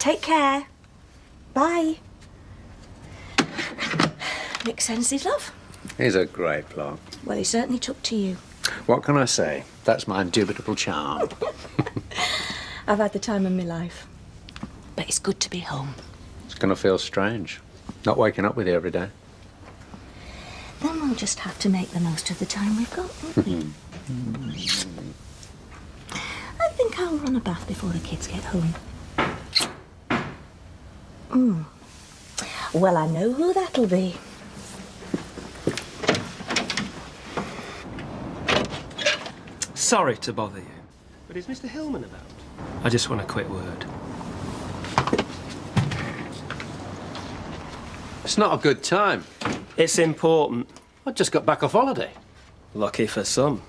Take care. Bye. Nick sends his love. He's a great bloke. Well, he certainly took to you. What can I say? That's my indubitable charm. I've had the time of my life. But it's good to be home. It's going to feel strange, not waking up with you every day. Then we'll just have to make the most of the time we've got, won't we? I think I'll run a bath before the kids get home. Well, I know who that'll be. Sorry to bother you, but is Mr. Hillman about? I just want a quick word. It's not a good time. It's important. I just got back off holiday. Lucky for some.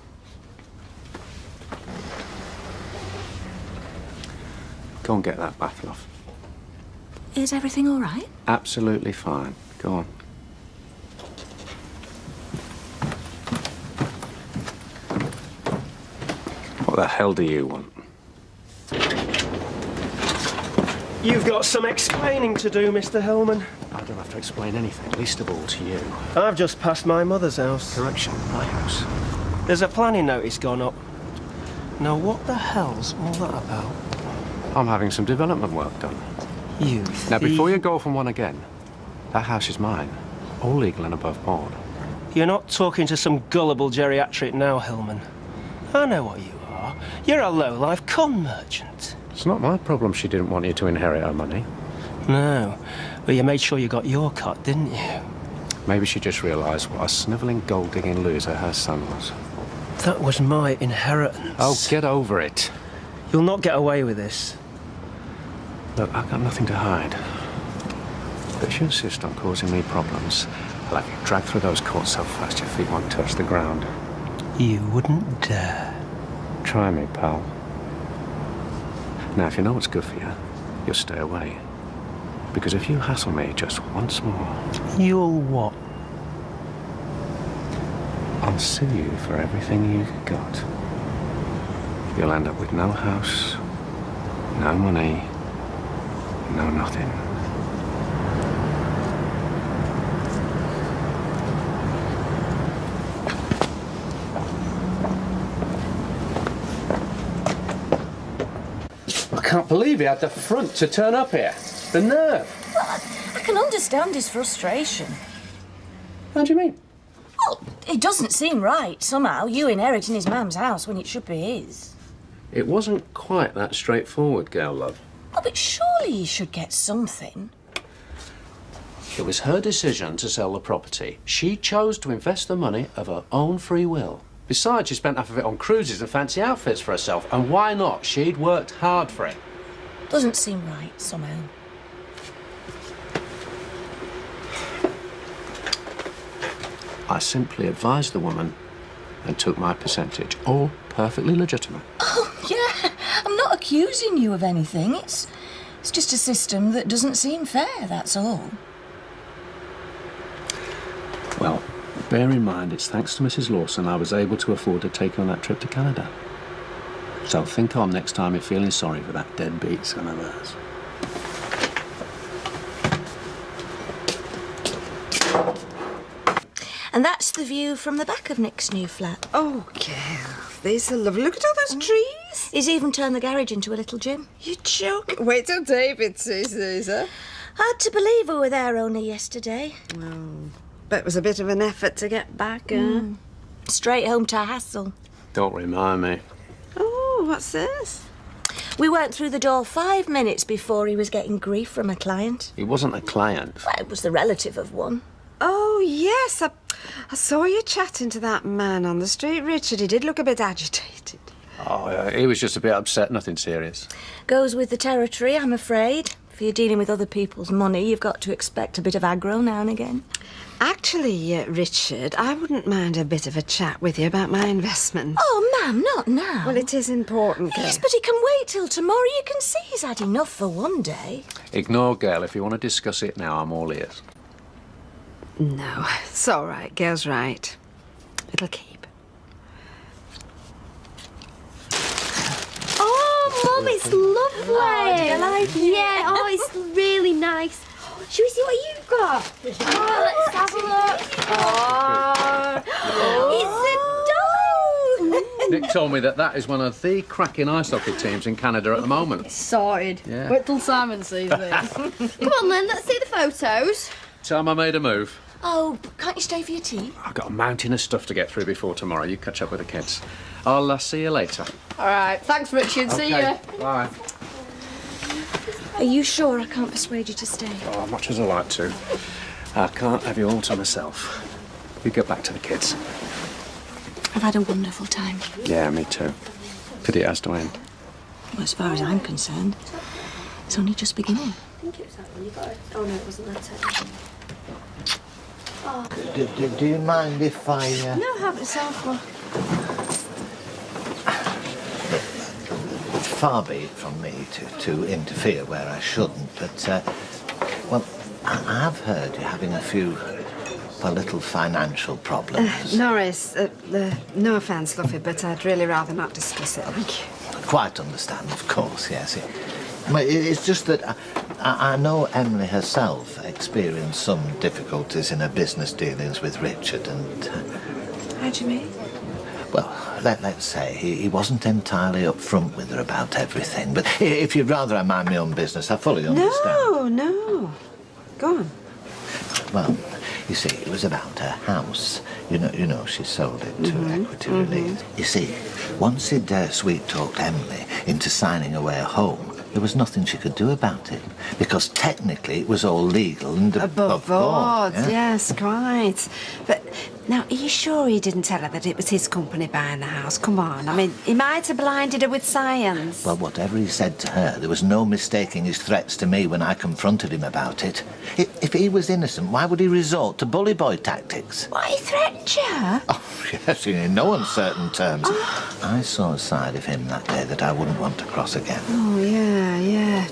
Go and get that bath off. Is everything all right? Absolutely fine. Go on. What the hell do you want? You've got some explaining to do, Mr. Hillman. I don't have to explain anything, least of all to you. I've just passed my mother's house. Correction, my house. There's a planning notice gone up. Now, what the hell's all that about? I'm having some development work done. You Now, thief. before you go off on one again, that house is mine. All legal and above board. You're not talking to some gullible geriatric now, Hillman. I know what you are. You're a low-life con merchant. It's not my problem she didn't want you to inherit her money. No, but you made sure you got your cut, didn't you? Maybe she just realised what a snivelling, gold-digging loser her son was. That was my inheritance. Oh, get over it. You'll not get away with this. Look, I've got nothing to hide. But if you insist on causing me problems, I'll have you dragged through those courts so fast your feet won't touch the ground. You wouldn't dare. Try me, pal. Now, if you know what's good for you, you'll stay away. Because if you hassle me just once more... You'll what? I'll sue you for everything you've got. You'll end up with no house, no money, no nothing. I can't believe he had the front to turn up here. The nerve. Well, I can understand his frustration. How do you mean? Well, it doesn't seem right, somehow, you inheriting his mum's house when it should be his. It wasn't quite that straightforward, girl love. Oh, but surely he should get something. It was her decision to sell the property. She chose to invest the money of her own free will. Besides, she spent half of it on cruises and fancy outfits for herself. And why not? She'd worked hard for it. Doesn't seem right, somehow. I simply advised the woman and took my percentage. All perfectly legitimate. Oh, yeah. I'm not accusing you of anything. It's just a system that doesn't seem fair, that's all. Well, bear in mind, it's thanks to Mrs. Lawson I was able to afford to take her on that trip to Canada. So think on next time you're feeling sorry for that deadbeat son of hers. And that's the view from the back of Nick's new flat. Oh, Gail, these are lovely. Look at all those trees. He's even turned the garage into a little gym. You're joking. Wait till David sees these, huh? Hard to believe we were there only yesterday. Oh, bet it was a bit of an effort to get back, huh? Straight home to hassle. Don't remind me. Oh, what's this? We weren't through the door 5 minutes before he was getting grief from a client. He wasn't a client. Well, it was the relative of one. Oh, yes. I saw you chatting to that man on the street, Richard. He did look a bit agitated. Oh, he was just a bit upset, nothing serious. Goes with the territory, I'm afraid. If you're dealing with other people's money, you've got to expect a bit of aggro now and again. Actually, Richard, I wouldn't mind a bit of a chat with you about my investment. Oh, ma'am, not now. Well, it is important, Gail. Yes, but he can wait till tomorrow. You can see he's had enough for one day. Ignore Gail. If you want to discuss it now, I'm all ears. No, it's all right. Gail's right. It'll keep. Oh, Mum, it's lovely. Oh, did you like it? Yeah, oh, it's really nice. Should we see what you've got? Oh, let's have a look. Oh, it's a doll. Nick told me that is one of the cracking ice hockey teams in Canada at the moment. Sorted. Yeah. Wait till Simon sees this. Come on then, let's see the photos. Time I made a move. Oh, can't you stay for your tea? I've got a mountain of stuff to get through before tomorrow. You catch up with the kids. I'll see you later. All right, thanks, Richard. See ya. Bye. Are you sure I can't persuade you to stay? Oh, much as I like to, I can't have you all to myself. You get back to the kids. I've had a wonderful time. Yeah, me too. Pity it has to end. Well, as far as I'm concerned, it's only just beginning. I think it was that one you got. Oh no, it wasn't that. Do you mind if I... No, have it, Selma. Far be it from me to interfere where I shouldn't, but, well, I have heard you're having a few, little financial problems. Norris, no offence, Luffy, but I'd really rather not discuss it. Thank you. Quite understand, of course, yes. It's just that I know Emily herself experienced some difficulties in her business dealings with Richard, and... How do you mean? Well, let's say he wasn't entirely upfront with her about everything, but if you'd rather I mind my own business, I fully understand. No. Go on. Well, you see, it was about her house. You know, she sold it to Equity Relief. You see, once he'd sweet-talked Emily into signing away a home, there was nothing she could do about it, because technically it was all legal and Above board, yes, quite. But now, are you sure he didn't tell her that it was his company buying the house? Come on, I mean, he might have blinded her with science. Well, whatever he said to her, there was no mistaking his threats to me when I confronted him about it. If he was innocent, why would he resort to bully boy tactics? What, he threatened you? Oh, yes, in no uncertain terms. I saw a side of him that day that I wouldn't want to cross again. Oh, yeah.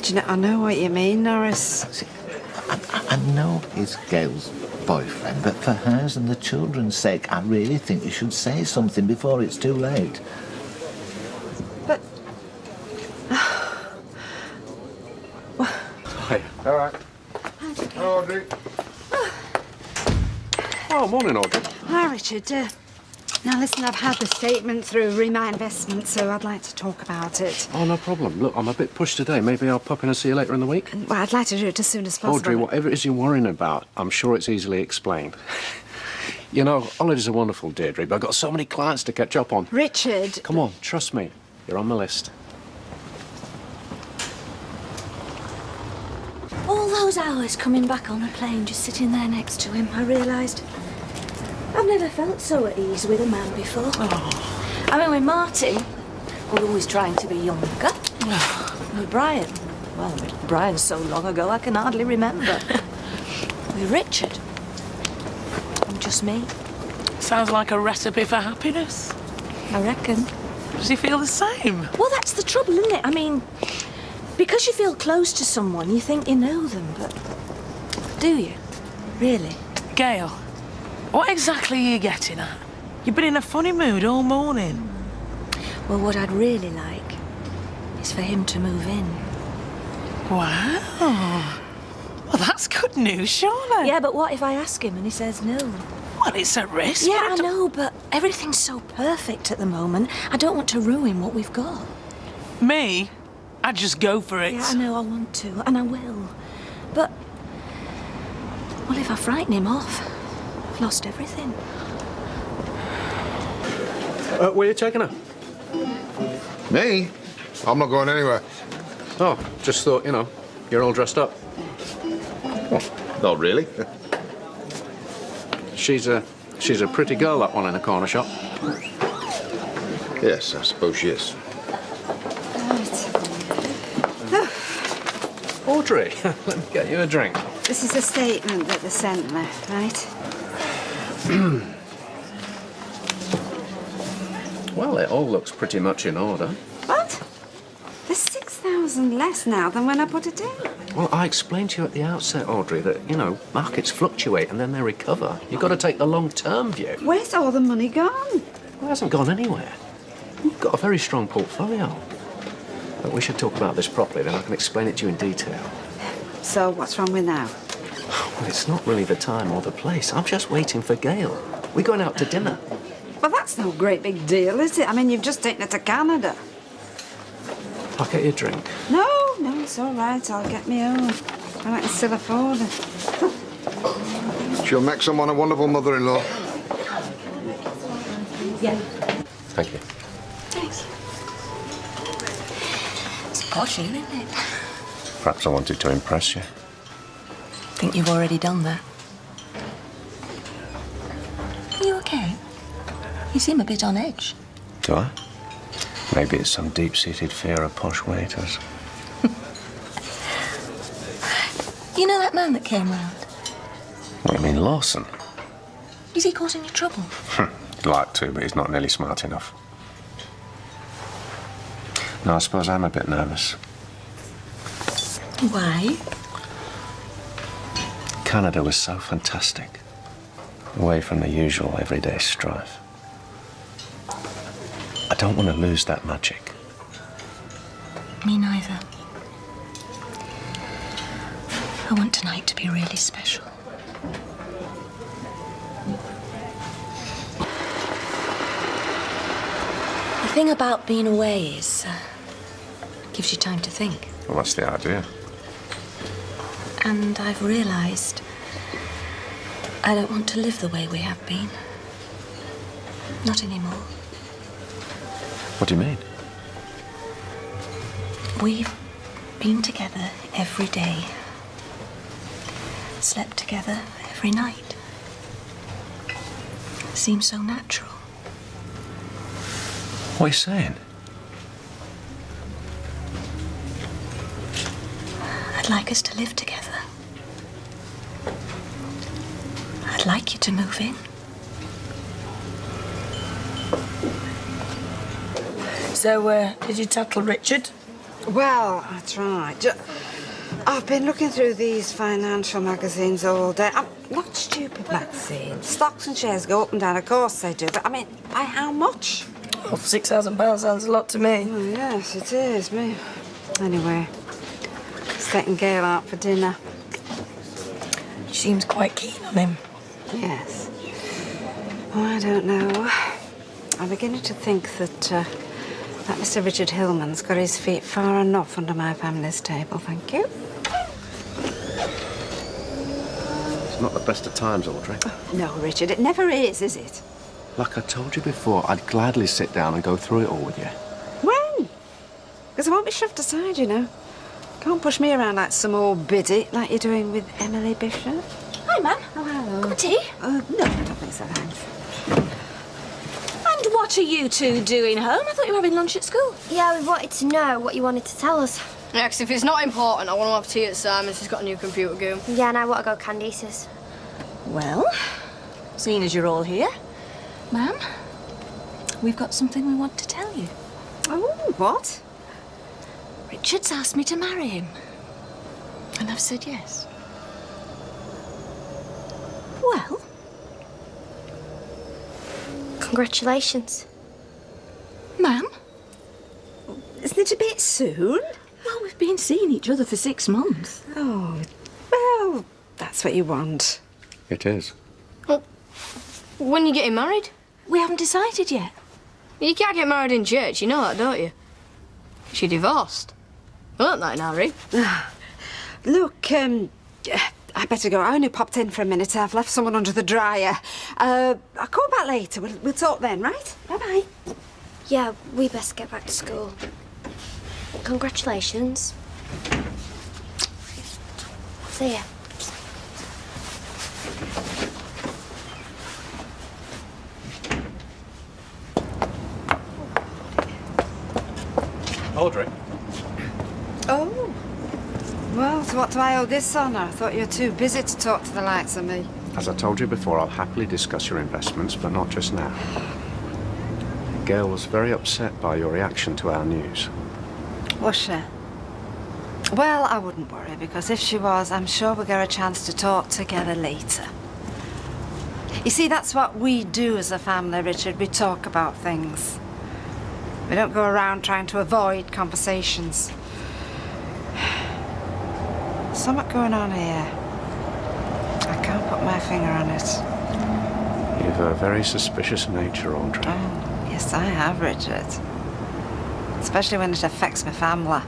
Do you know, I know what you mean, Norris. See, I know he's Gail's boyfriend, but for hers and the children's sake, I really think you should say something before it's too late. But... Hey. All right. Audrey. Oh, morning, Audrey. Hi, Richard. Now, listen, I've had the statement through Rema Investment, so I'd like to talk about it. Oh, no problem. Look, I'm a bit pushed today. Maybe I'll pop in and see you later in the week. Well, I'd like to do it as soon as possible. Audrey, whatever it is you're worrying about, I'm sure it's easily explained. You know, holidays are wonderful, Deirdre, but I've got so many clients to catch up on. Richard... Come on, trust me. You're on my list. All those hours coming back on a plane, just sitting there next to him, I realised I've never felt so at ease with a man before. Oh. I mean, with Marty, we're always trying to be younger. With Brian, well, Brian's so long ago I can hardly remember. With Richard, I'm just me. Sounds like a recipe for happiness. I reckon. Does he feel the same? Well, that's the trouble, isn't it? I mean, because you feel close to someone, you think you know them, but do you? Really? Gail, what exactly are you getting at? You've been in a funny mood all morning. Well, what I'd really like is for him to move in. Wow. Well, that's good news, surely. Yeah, but what if I ask him and he says no? Well, it's a risk. Yeah, I know, but everything's so perfect at the moment. I don't want to ruin what we've got. Me? I'd just go for it. Yeah, I know I want to, and I will. But, well, if I frighten him off, I've lost everything. Where are you taking her? Me? I'm not going anywhere. Oh, just thought, you know, you're all dressed up. Not really. She's a pretty girl, that one in the corner shop. Yes, I suppose she is. Audrey, let me get you a drink. This is a statement that they sent me, right? Well, it all looks pretty much in order. What? There's 6,000 less now than when I put it in. Well, I explained to you at the outset, Audrey, that, you know, markets fluctuate and then they recover. You've got to take the long-term view. Where's all the money gone? Well, it hasn't gone anywhere. You've got a very strong portfolio. But we should talk about this properly, then I can explain it to you in detail. So, what's wrong with now? Well, it's not really the time or the place. I'm just waiting for Gail. We're going out to dinner. Well, that's no great big deal, is it? I mean, you've just taken her to Canada. I'll get you a drink. No, it's all right. I'll get me own. And I can still afford it. She'll make someone a wonderful mother-in-law. Yeah. Thank you. Thanks. It's posh, isn't it? Perhaps I wanted to impress you. Think you've already done that. Are you okay? You seem a bit on edge. Do I? Maybe it's some deep-seated fear of posh waiters. You know that man that came round? What, you mean Lawson? Is he causing you trouble? He'd like to, but he's not nearly smart enough. No, I suppose I'm a bit nervous. Why? Canada was so fantastic. Away from the usual everyday strife. I don't want to lose that magic. Me neither. I want tonight to be really special. The thing about being away is, gives you time to think. Well, that's the idea. And I've realised I don't want to live the way we have been. Not anymore. What do you mean? We've been together every day. Slept together every night. Seems so natural. What are you saying? I'd like us to live together. I'd like you to move in. So, did you tattle Richard? Well, I tried. I've been looking through these financial magazines all day. Not stupid magazines. Stocks and shares go up and down, of course they do. But, I mean, by how much? Well, £6,000 sounds a lot to me. Oh, yes, it is, me. Anyway, just taking Gail out for dinner. She seems quite keen on him. Yes. Oh, I don't know. I'm beginning to think that Mr. Richard Hillman's got his feet far enough under my family's table, thank you. It's not the best of times, Audrey. No, Richard, it never is it? Like I told you before, I'd gladly sit down and go through it all with you. When? Because I won't be shoved aside, you know. Can't push me around like some old biddy, like you're doing with Emily Bishop. Hi, Mum. Oh, hello. Cup of tea? No, I don't think so, thanks. And what are you two doing home? I thought you were having lunch at school. Yeah, we wanted to know what you wanted to tell us. Yeah, 'cause if it's not important, I want to have tea at Simon's. He's got a new computer game. Yeah, and I want to go Candice's. Well, seeing as you're all here, Ma'am, we've got something we want to tell you. Oh, what? Richard's asked me to marry him. And I've said yes. Well, Congratulations. Ma'am? Isn't it a bit soon? Well, we've been seeing each other for 6 months. Oh, well, that's what you want. It is. Well, when you getting married? We haven't decided yet. You can't get married in church, you know that, don't you? She divorced. I learnt that in Harry. Look, I better go. I only popped in for a minute. I've left someone under the dryer. I'll call back later. We'll talk then, right? Bye-bye. Yeah, we best get back to school. Congratulations. See ya. Audrey. Oh. Well, so what do I owe this honour? I thought you were too busy to talk to the likes of me. As I told you before, I'll happily discuss your investments, but not just now. Gail was very upset by your reaction to our news. Was she? Well, I wouldn't worry, because if she was, I'm sure we'll get a chance to talk together later. You see, that's what we do as a family, Richard. We talk about things. We don't go around trying to avoid conversations. Something going on here. I can't put my finger on it. You've a very suspicious nature, Audrey. Oh, yes, I have, Richard. Especially when it affects my family.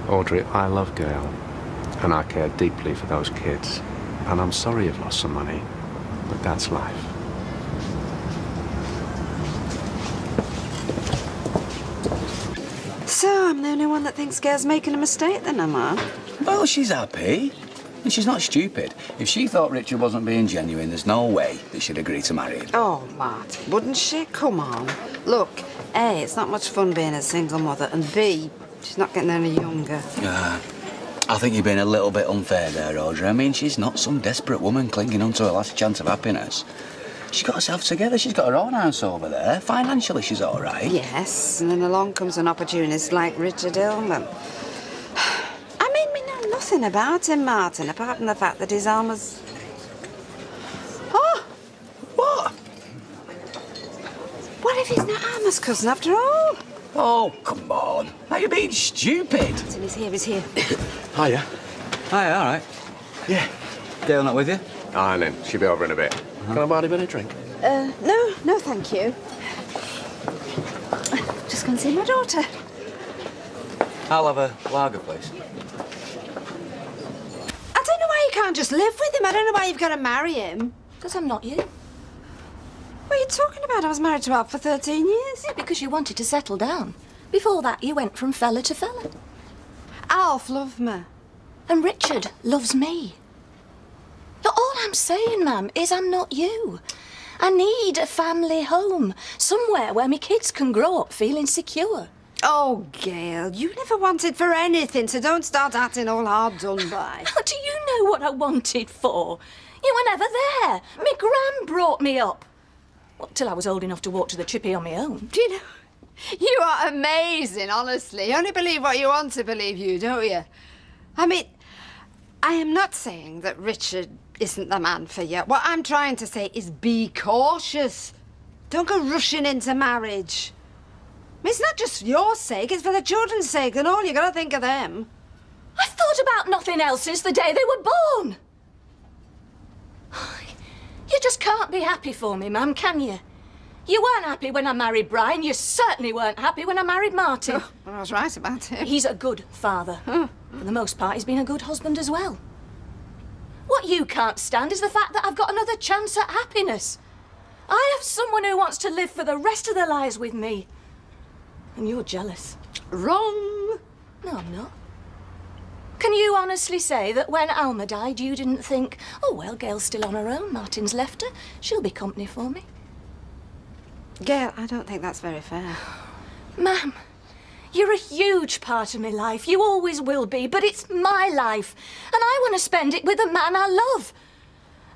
Audrey, I love Gail, and I care deeply for those kids. And I'm sorry you've lost some money, but that's life. So, I'm the only one that thinks Gail's making a mistake then, am I? Well, she's happy. And she's not stupid. If she thought Richard wasn't being genuine, there's no way that she'd agree to marry him. Oh, Martin, wouldn't she? Come on. Look, A, it's not much fun being a single mother, and B, she's not getting any younger. I think you're being a little bit unfair there, Audrey. I mean, she's not some desperate woman clinging on to her last chance of happiness. She's got herself together. She's got her own house over there. Financially, she's all right. Yes, and then along comes an opportunist like Richard Hillman. I mean, we know nothing about him, Martin, apart from the fact that his Alma's... Oh! What? What if he's not Alma's cousin after all? Oh, come on. Now you're being stupid. Martin, he's here. Hiya. Hiya, all right. Yeah. Gail not with you? Eileen, she'll be over in a bit. Can I buy a bit of drink? No, thank you. Just going to see my daughter. I'll have a lager, please. I don't know why you can't just live with him. I don't know why you've got to marry him. Because I'm not you. What are you talking about? I was married to Alf for 13 years. Yeah, because you wanted to settle down. Before that, you went from fella to fella. Alf loved me. And Richard loves me. Now, all I'm saying, ma'am, is I'm not you. I need a family home. Somewhere where my kids can grow up feeling secure. Oh, Gail, you never wanted for anything, so don't start acting all hard done by. How do you know what I wanted for? You were never there. My gran brought me up. Well, till I was old enough to walk to the chippy on my own. Do you know, you are amazing, honestly. You only believe what you want to believe, you, don't you? I mean, I am not saying that Richard isn't the man for you. What I'm trying to say is be cautious. Don't go rushing into marriage. I mean, it's not just for your sake, it's for the children's sake and all. You got to think of them. I've thought about nothing else since the day they were born. You just can't be happy for me, ma'am, can you? You weren't happy when I married Brian. You certainly weren't happy when I married Martin. Oh, well, I was right about him. He's a good father. For the most part, he's been a good husband as well. What you can't stand is the fact that I've got another chance at happiness. I have someone who wants to live for the rest of their lives with me. And you're jealous. Wrong. No, I'm not. Can you honestly say that when Alma died, you didn't think, oh, well, Gail's still on her own, Martin's left her, she'll be company for me? Gail, I don't think that's very fair. Ma'am, you're a huge part of my life. You always will be, but it's my life. And I want to spend it with a man I love.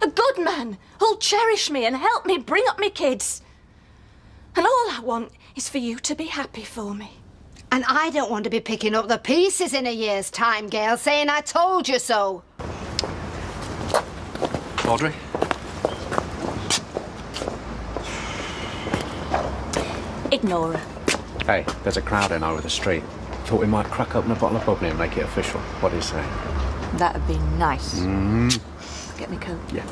A good man who'll cherish me and help me bring up my kids. And all I want is for you to be happy for me. And I don't want to be picking up the pieces in a year's time, Gail, saying I told you so. Audrey? Ignore her. Hey, there's a crowd in over the street. Thought we might crack open a bottle of bubbly and make it official. What do you say? That'd be nice. Get me coat. Yeah.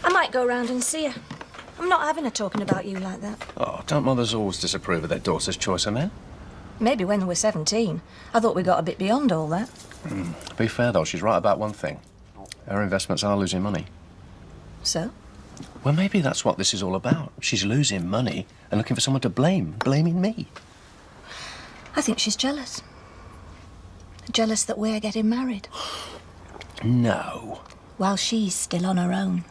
I might go round and see her. I'm not having her talking about you like that. Oh, don't mothers always disapprove of their daughter's choice of men? Maybe when they were 17. I thought we got a bit beyond all that. To be fair, though, she's right about one thing. Her investments are losing money. So? Well, maybe that's what this is all about. She's losing money and looking for someone to blame, blaming me. I think she's jealous. Jealous that we're getting married. No. While she's still on her own.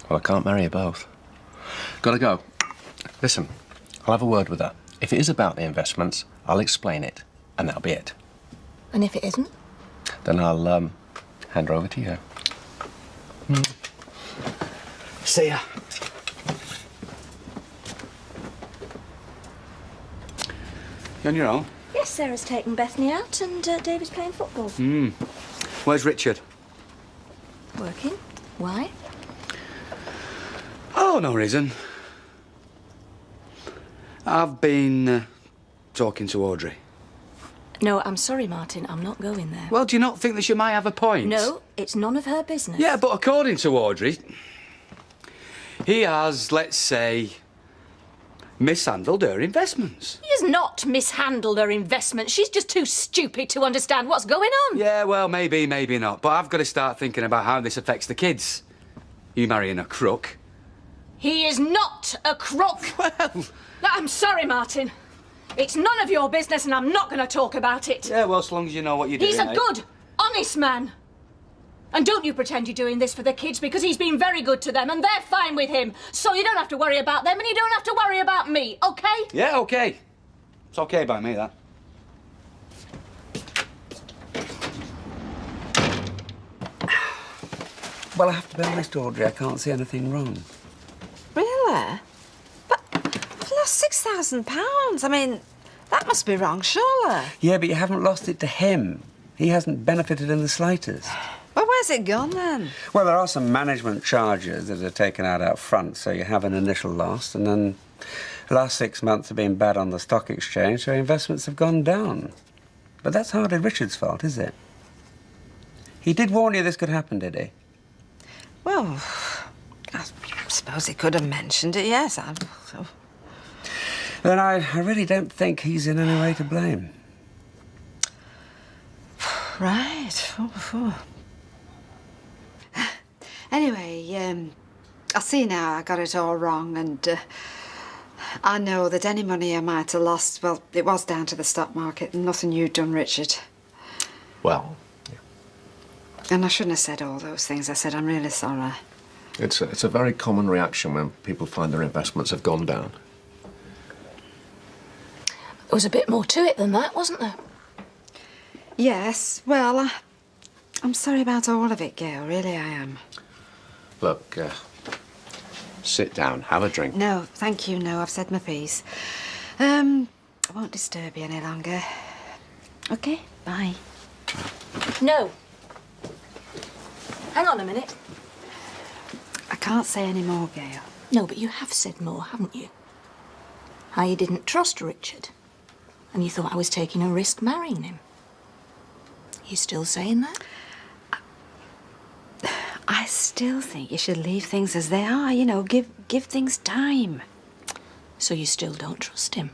Well, I can't marry you both. Gotta go. Listen, I'll have a word with her. If it is about the investments, I'll explain it, and that'll be it. And if it isn't? Then I'll, hand her over to you. See ya. You on your own? Yes, Sarah's taken Bethany out and David's playing football. Where's Richard? Working. Why? Oh, no reason. I've been talking to Audrey. No, I'm sorry, Martin. I'm not going there. Well, do you not think that she might have a point? No, it's none of her business. Yeah, but according to Audrey, he has, let's say, mishandled her investments. He has not mishandled her investments. She's just too stupid to understand what's going on. Yeah, well, maybe, maybe not. But I've got to start thinking about how this affects the kids. You marrying a crook. He is not a crook. Well... No, I'm sorry, Martin. It's none of your business and I'm not going to talk about it. Yeah, well, as long as you know what you're doing. He's a good, honest man. And don't you pretend you're doing this for the kids, because he's been very good to them and they're fine with him. So you don't have to worry about them and you don't have to worry about me, OK? Yeah, OK. It's OK by me, that. Well, I have to be honest, Audrey, I can't see anything wrong. Really? But I've lost £6,000. I mean, that must be wrong, surely. Yeah, but you haven't lost it to him. He hasn't benefited in the slightest. Well, where's it gone, then? Well, there are some management charges that are taken out front, so you have an initial loss, and then the last 6 months have been bad on the stock exchange, so investments have gone down. But that's hardly Richard's fault, is it? He did warn you this could happen, did he? Well, I suppose he could have mentioned it, yes. Then I really don't think he's in any way to blame. Right. Anyway, I see now I got it all wrong, and I know that any money I might have lost, well, it was down to the stock market and nothing you'd done, Richard. Well, yeah. And I shouldn't have said all those things. I said I'm really sorry. It's a very common reaction when people find their investments have gone down. There was a bit more to it than that, wasn't there? Yes, well, I'm sorry about all of it, Gail. Really, I am. Look, sit down, have a drink. No, thank you, no, I've said my piece. I won't disturb you any longer. OK, bye. No. Hang on a minute. I can't say any more, Gail. No, but you have said more, haven't you? How you didn't trust Richard. And you thought I was taking a risk marrying him. You still saying that? I still think you should leave things as they are, you know, give things time. So you still don't trust him?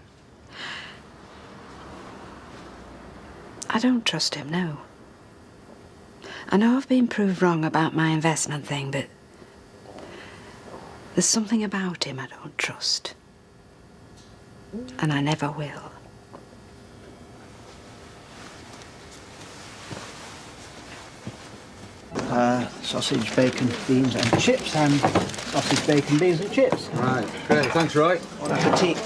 I don't trust him, no. I know I've been proved wrong about my investment thing, but there's something about him I don't trust. And I never will. Sausage, bacon, beans and chips, and sausage, bacon, beans and chips. Right, great. Thanks, Roy. Bon appetit.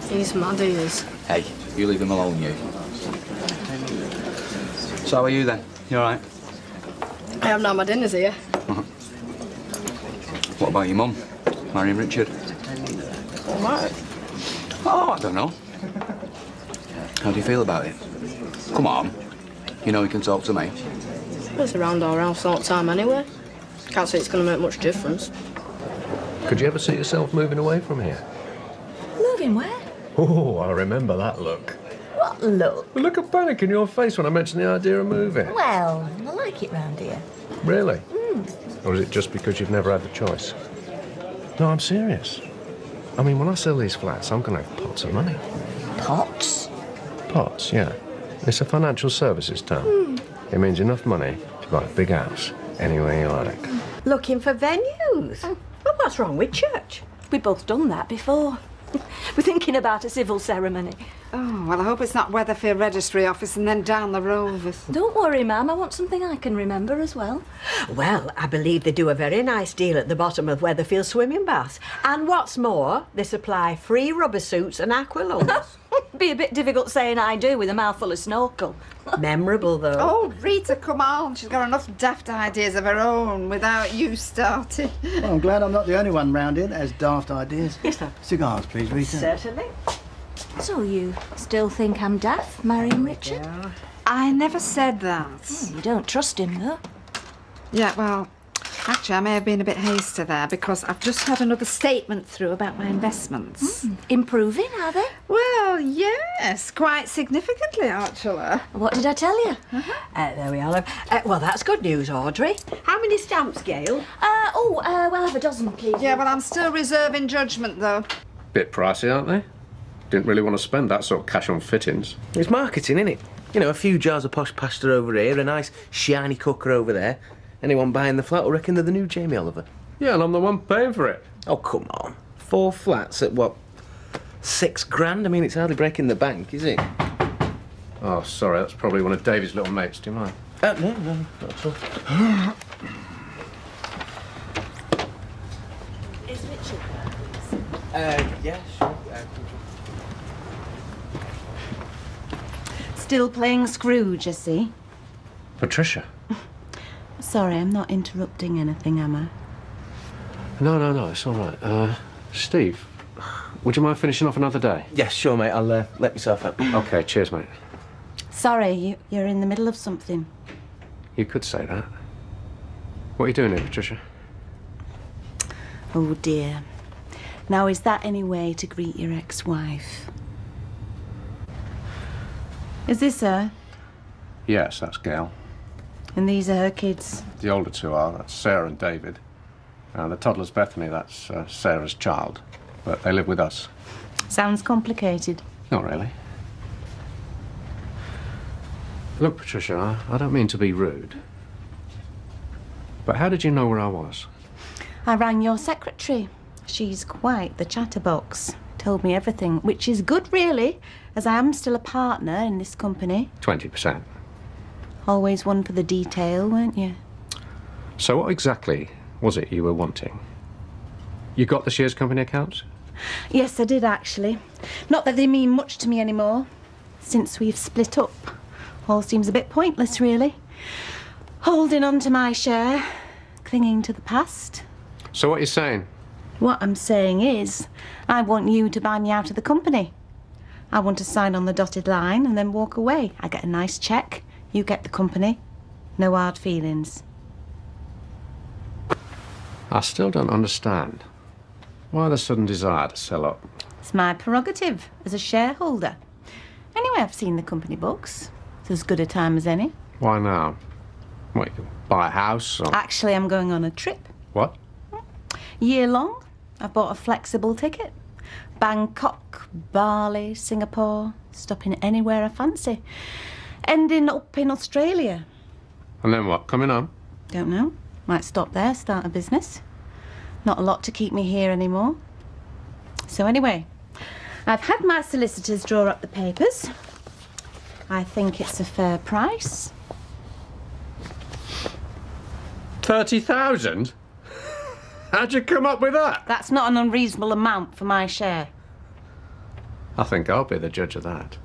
He's mad, he is. Hey, you leave him alone, you. So how are you, then? You all right? I haven't had my dinners here. What about your mum? Marrying Richard? All right. Oh, I don't know. How do you feel about it? Come on. You know you can talk to me. It's around our house all the time anyway. Can't say it's going to make much difference. Could you ever see yourself moving away from here? Moving where? Oh, I remember that look. What look? The look of panic in your face when I mentioned the idea of moving. Well, I like it round here. Really? Or is it just because you've never had the choice? No, I'm serious. I mean, when I sell these flats, I'm going to have pots of money. Pots? Pots, yeah. It's a financial services term. It means enough money to buy a big house anywhere you like. Looking for venues? Well, what's wrong with church? We've both done that before. We're thinking about a civil ceremony. Oh, well, I hope it's not Weatherfield Registry Office and then down the road. Don't worry, ma'am. I want something I can remember as well. Well, I believe they do a very nice deal at the bottom of Weatherfield swimming baths. And what's more, they supply free rubber suits and aqua lungs. Be a bit difficult saying I do with a mouthful of snorkel. Memorable, though. Oh, Rita, come on. She's got enough daft ideas of her own without you starting. Well, I'm glad I'm not the only one round here that has daft ideas. Yes, sir. Cigars, please, Rita. Certainly. So you still think I'm daft, marrying Richard? I never said that. You don't trust him, though. Yeah, well, Actually, I may have been a bit hasty there because I've just had another statement through about my investments. Improving, are they? Well, yes, quite significantly, actually. What did I tell you? There we are. Well, that's good news, Audrey. How many stamps, Gail? Well, have a dozen, please. Yeah, well, I'm still reserving judgment, though. Bit pricey, aren't they? Didn't really want to spend that sort of cash on fittings. It's marketing, innit? You know, a few jars of posh pasta over here, a nice shiny cooker over there. Anyone buying the flat will reckon they're the new Jamie Oliver. Yeah, and I'm the one paying for it. Oh, come on. 4 flats at, what, £6,000? I mean, it's hardly breaking the bank, is it? Oh, sorry, that's probably one of Davy's little mates. Do you mind? No, not at all. Is Richard? Yeah, sure. Still playing Scrooge, I see. Patricia? Sorry, I'm not interrupting anything, am I? No, it's all right. Steve, would you mind finishing off another day? Yes, sure, mate. I'll let myself up. OK, cheers, mate. Sorry, you're in the middle of something. You could say that. What are you doing here, Patricia? Oh, dear. Now, is that any way to greet your ex-wife? Is this her? Yes, that's Gail. And these are her kids? The older two are. That's Sarah and David. The toddler's Bethany. That's Sarah's child. But they live with us. Sounds complicated. Not really. Look, Patricia, I don't mean to be rude. But how did you know where I was? I rang your secretary. She's quite the chatterbox. Told me everything, which is good, really, as I am still a partner in this company. 20%. Always one for the detail, weren't you? So what exactly was it you were wanting? You got the shares company accounts? Yes, I did, actually. Not that they mean much to me anymore. Since we've split up, all seems a bit pointless, really. Holding on to my share, clinging to the past. So what you're saying? What I'm saying is, I want you to buy me out of the company. I want to sign on the dotted line and then walk away. I get a nice cheque, you get the company. No hard feelings. I still don't understand. Why the sudden desire to sell up? It's my prerogative as a shareholder. Anyway, I've seen the company books. It's as good a time as any. Why now? What, you buy a house or... Actually, I'm going on a trip. What? Year long. I've bought a flexible ticket. Bangkok, Bali, Singapore, stopping anywhere I fancy. Ending up in Australia. And then what, coming home? Don't know. Might stop there, start a business. Not a lot to keep me here anymore. So anyway, I've had my solicitors draw up the papers. I think it's a fair price. 30,000? How'd you come up with that? That's not an unreasonable amount for my share. I think I'll be the judge of that.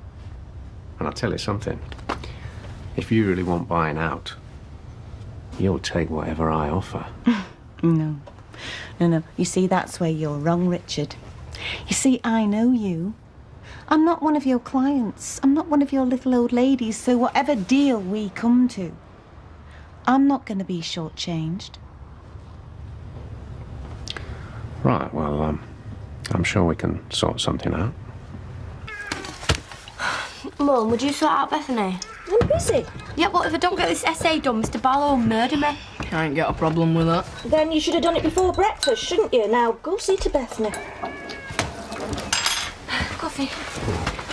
And I'll tell you something. If you really want buying out, you'll take whatever I offer. No. You see, that's where you're wrong, Richard. You see, I know you. I'm not one of your clients. I'm not one of your little old ladies, so whatever deal we come to, I'm not going to be shortchanged. Right, well, I'm sure we can sort something out. Mum, would you sort out Bethany? I'm busy. Yeah, well, if I don't get this essay done, Mr. Barlow will murder me. I ain't got a problem with that. Then you should have done it before breakfast, shouldn't you? Now, go see to Bethany. Coffee.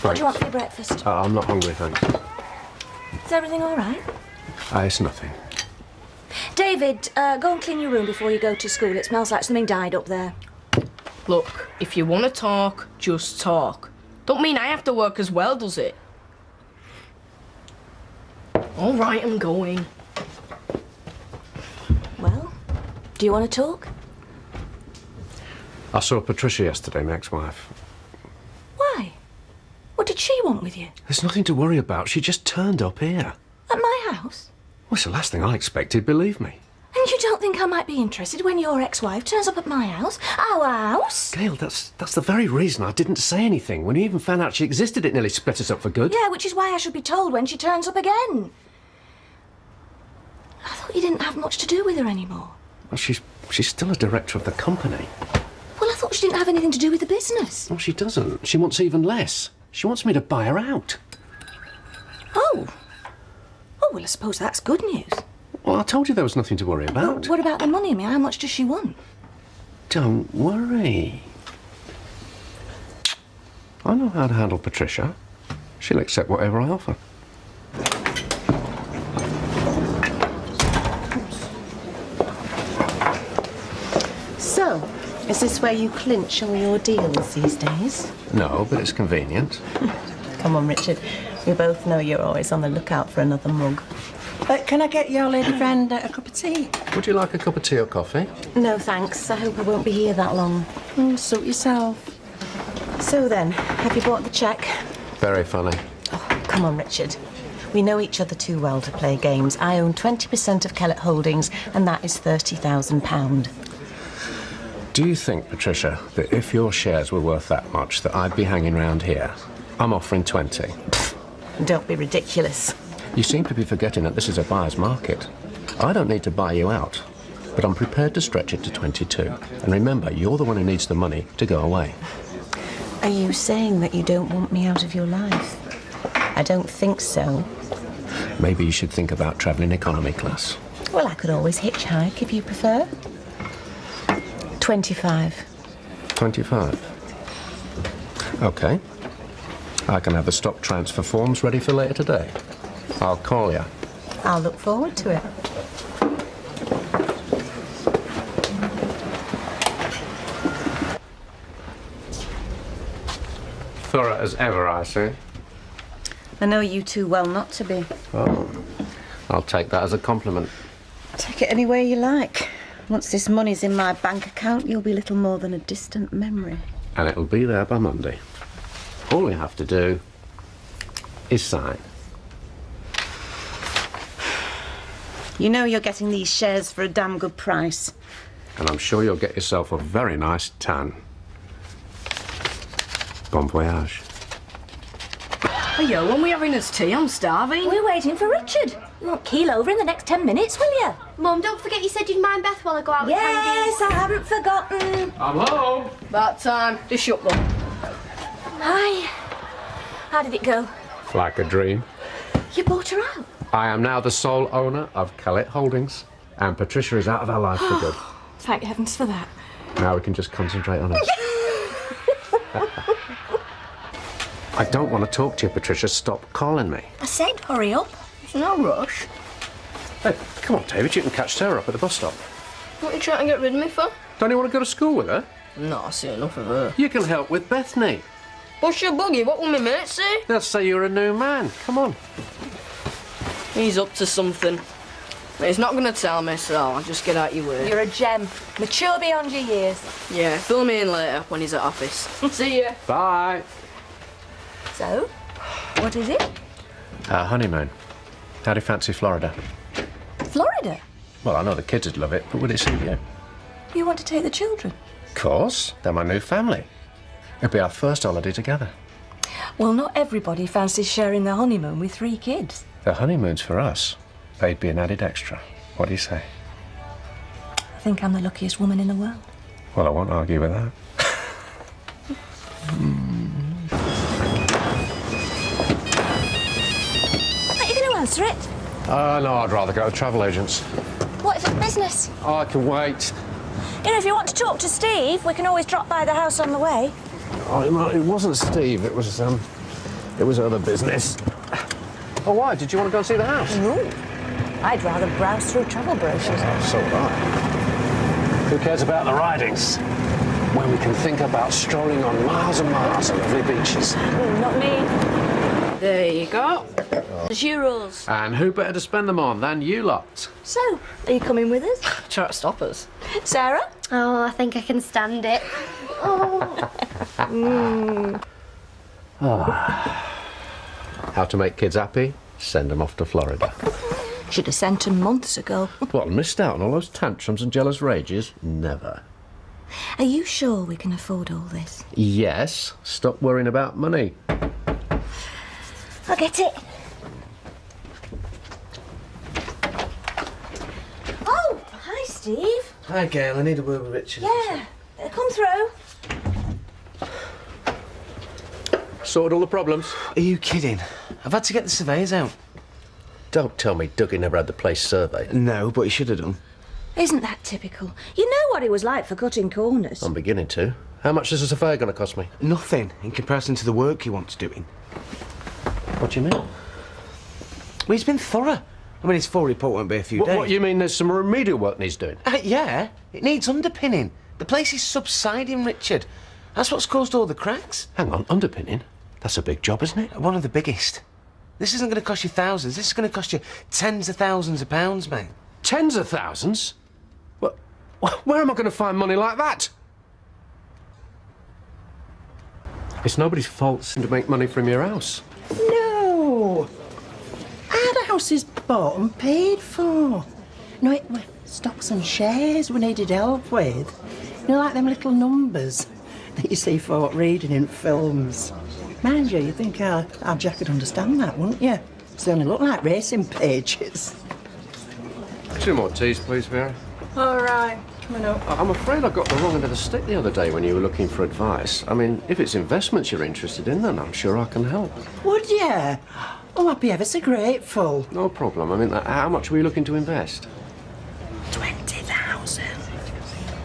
What do you want for your breakfast? I'm not hungry, thanks. Is everything all right? It's nothing. David, go and clean your room before you go to school. It smells like something died up there. Look, if you want to talk, just talk. Don't mean I have to work as well, does it? All right, I'm going. Well, do you want to talk? I saw Patricia yesterday, my ex-wife. Why? What did she want with you? There's nothing to worry about. She just turned up here. At my house? Well, it's the last thing I expected, believe me. And you don't think I might be interested when your ex-wife turns up at my house? Our house? Gail, that's the very reason I didn't say anything. When you even found out she existed, it nearly split us up for good. Yeah, which is why I should be told when she turns up again. I thought you didn't have much to do with her anymore. Well, she's still a director of the company. Well, I thought she didn't have anything to do with the business. Well, she doesn't. She wants even less. She wants me to buy her out. Oh. Oh, well, I suppose that's good news. Well, I told you there was nothing to worry about. What about the money? I mean, how much does she want? Don't worry. I know how to handle Patricia. She'll accept whatever I offer. So, is this where you clinch all your deals these days? No, but it's convenient. Come on, Richard. We both know you're always on the lookout for another mug. Can I get your lady friend a cup of tea? Would you like a cup of tea or coffee? No, thanks. I hope I won't be here that long. Suit yourself. So then, have you bought the cheque? Very funny. Oh, come on, Richard. We know each other too well to play games. I own 20% of Kellett Holdings, and that is £30,000. Do you think, Patricia, that if your shares were worth that much, that I'd be hanging around here? I'm offering 20. Don't be ridiculous. You seem to be forgetting that this is a buyer's market. I don't need to buy you out, but I'm prepared to stretch it to 22. And remember, you're the one who needs the money to go away. Are you saying that you don't want me out of your life? I don't think so. Maybe you should think about travelling economy class. Well, I could always hitchhike if you prefer. 25. 25? OK. I can have the stock transfer forms ready for later today. I'll call you. I'll look forward to it. Thorough as ever, I see. I know you too well not to be. Oh, I'll take that as a compliment. Take it any way you like. Once this money's in my bank account, you'll be little more than a distant memory. And it'll be there by Monday. All we have to do is sign. You know you're getting these shares for a damn good price. And I'm sure you'll get yourself a very nice tan. Bon voyage. Oh, yo, when we having us tea? I'm starving. We're waiting for Richard. You won't keel over in the next 10 minutes, will you? Mum, don't forget you said you'd mind Beth while I go out with Yes, Candy. I haven't forgotten. I'm home. About time. Dish up, Mum. Hi. How did it go? Like a dream. You bought her out? I am now the sole owner of Kellett Holdings, and Patricia is out of our life for good. Thank heavens for that. Now we can just concentrate on us. I don't want to talk to you, Patricia. Stop calling me. I said hurry up. There's no rush. Hey, come on, David. You can catch her up at the bus stop. What are you trying to get rid of me for? Don't you want to go to school with her? No, I see enough of her. You can help with Bethany. What's your buggy? What will my mate say? They'll say you're a new man. Come on. He's up to something. He's not going to tell me, so I'll just get out your way. You're a gem. Mature beyond your years. Yeah, fill me in later when he's at office. See ya. Bye. So, what is it? Honeymoon. How do you fancy Florida? Florida? Well, I know the kids would love it, but would it suit you? You want to take the children? Of course. They're my new family. It'll be our first holiday together. Well, not everybody fancies sharing their honeymoon with 3 kids. The honeymoon's for us. They'd be an added extra. What do you say? I think I'm the luckiest woman in the world. Well, I won't argue with that. Are you going to answer it? No, I'd rather go to travel agents. What if it's business? Oh, I can wait. You know, if you want to talk to Steve, we can always drop by the house on the way. Oh, it wasn't Steve. It was other business. Oh, why? Did you want to go and see the house? No. I'd rather browse through travel brochures. Oh, so would I. Who cares about the ridings? When we can think about strolling on miles and miles of lovely beaches. Not me. There you go. There's euros. And who better to spend them on than you lot? So, are you coming with us? Try to stop us. Sarah? Oh, I think I can stand it. How to make kids happy? Send them off to Florida. Should have sent them months ago. What, missed out on all those tantrums and jealous rages? Never. Are you sure we can afford all this? Yes. Stop worrying about money. I'll get it. Oh, hi, Steve. Hi, Gail. I need a word with Richard. Yeah, come through. Sorted all the problems? Are you kidding? I've had to get the surveyors out. Don't tell me Dougie never had the place surveyed. No, but he should have done. Isn't that typical? You know what he was like for cutting corners. I'm beginning to. How much is a surveyor going to cost me? Nothing in comparison to the work he wants doing. What do you mean? Well, he's been thorough. I mean, his full report won't be a few days. What, you mean there's some remedial work needs doing? Yeah, it needs underpinning. The place is subsiding, Richard. That's what's caused all the cracks. Hang on, underpinning? That's a big job, isn't it? One of the biggest. This isn't going to cost you thousands. This is going to cost you tens of thousands of pounds, mate. Tens of thousands? Where am I going to find money like that? It's nobody's fault to make money from your house. No. Our house is bought and paid for. No, it were stocks and shares we needed help with. You know, like them little numbers that you see folk reading in films. Mind you, you'd think our Jack could understand that, wouldn't you? They only look like racing pages. 2 more teas, please, Vera. All right, coming up. I'm afraid I got the wrong end of the stick the other day when you were looking for advice. I mean, if it's investments you're interested in, then I'm sure I can help. Would you? Oh, I'd be ever so grateful. No problem. I mean, how much were you looking to invest? 20,000.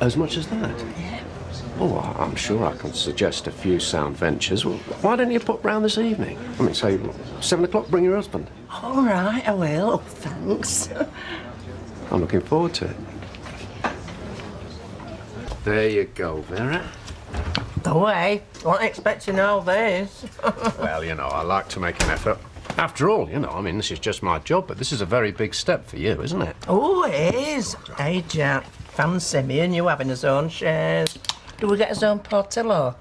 As much as that? Yeah. Oh, I'm sure I can suggest a few sound ventures. Well, why don't you pop round this evening? I mean, say, 7 o'clock, bring your husband. All right, I will. Oh, thanks. I'm looking forward to it. There you go, Vera. No way. Wasn't expecting all this. Well, you know, I like to make an effort. After all, you know, I mean, this is just my job, but this is a very big step for you, isn't it? Oh, it is. Hey, Jack, fancy me and you having his own shares. Do we get his own Portillo?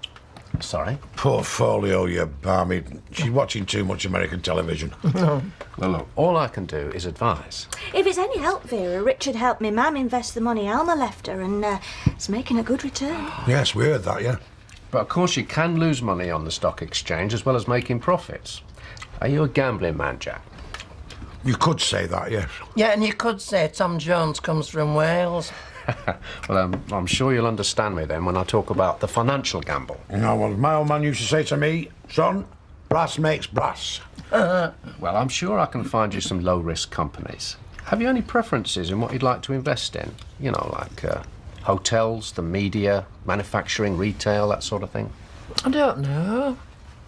Sorry? Portfolio, you balmy. She's watching too much American television. Well, look, all I can do is advise. If it's any help, Vera, Richard helped me mum invest the money Alma left her, and it's making a good return. Yes, we heard that, yeah. But of course you can lose money on the stock exchange as well as making profits. Are you a gambling man, Jack? You could say that, yes. Yeah, and you could say Tom Jones comes from Wales. Well, I'm sure you'll understand me then when I talk about the financial gamble. You know what my old man used to say to me, son, brass makes brass. Well, I'm sure I can find you some low-risk companies. Have you any preferences in what you'd like to invest in? You know, like hotels, the media, manufacturing, retail, that sort of thing? I don't know.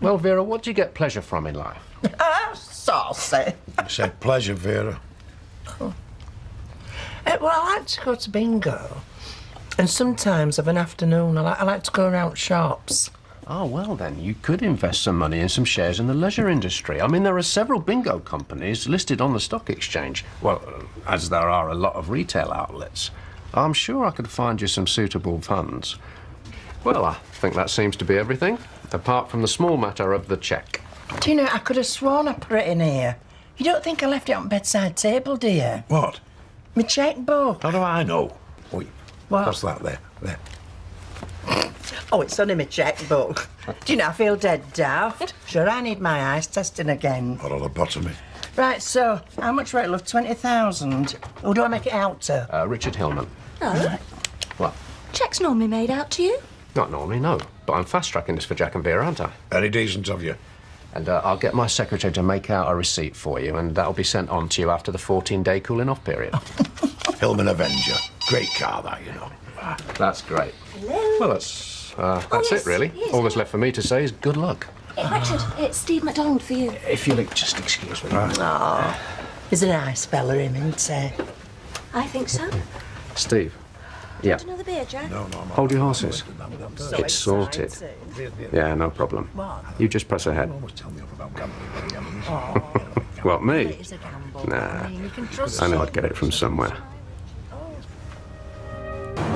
Well, Vera, what do you get pleasure from in life? Saucy. You said pleasure, Vera. Oh. Well, I like to go to bingo. And sometimes of an afternoon, I like to go around shops. Oh, well, then, you could invest some money in some shares in the leisure industry. I mean, there are several bingo companies listed on the stock exchange. Well, as there are a lot of retail outlets. I'm sure I could find you some suitable funds. Well, I think that seems to be everything, apart from the small matter of the cheque. Do you know, I could have sworn I put it in here. You don't think I left it on bedside table, do you? What? My chequebook. How do I know? Wait, what? What's that there? There. Oh, it's only my chequebook. Do you know, I feel dead daft. Sure, I need my eyes testing again. What a lobotomy. Right, so, how much will it look? 20,000? Who do I make it out to? Richard Hillman. Oh. What? Check's normally made out to you. Not normally, no. But I'm fast-tracking this for Jack and Vera, aren't I? Very decent of you. And I'll get my secretary to make out a receipt for you, and that'll be sent on to you after the 14-day cooling-off period. Hillman Avenger. Great car, that, you know. That's great. Hello. Well, that's yes, it, really. yes. All that's left for me to say is good luck. Richard, it's Steve MacDonald for you. If you'll just excuse me. Oh, he's a nice fella, him, isn't he? I think so. Steve. Yeah. Want another beer, Jack? No. Hold your horses. It's sorted. Yeah, no problem. You just press ahead. What, me? Nah. I know I'd get it from somewhere.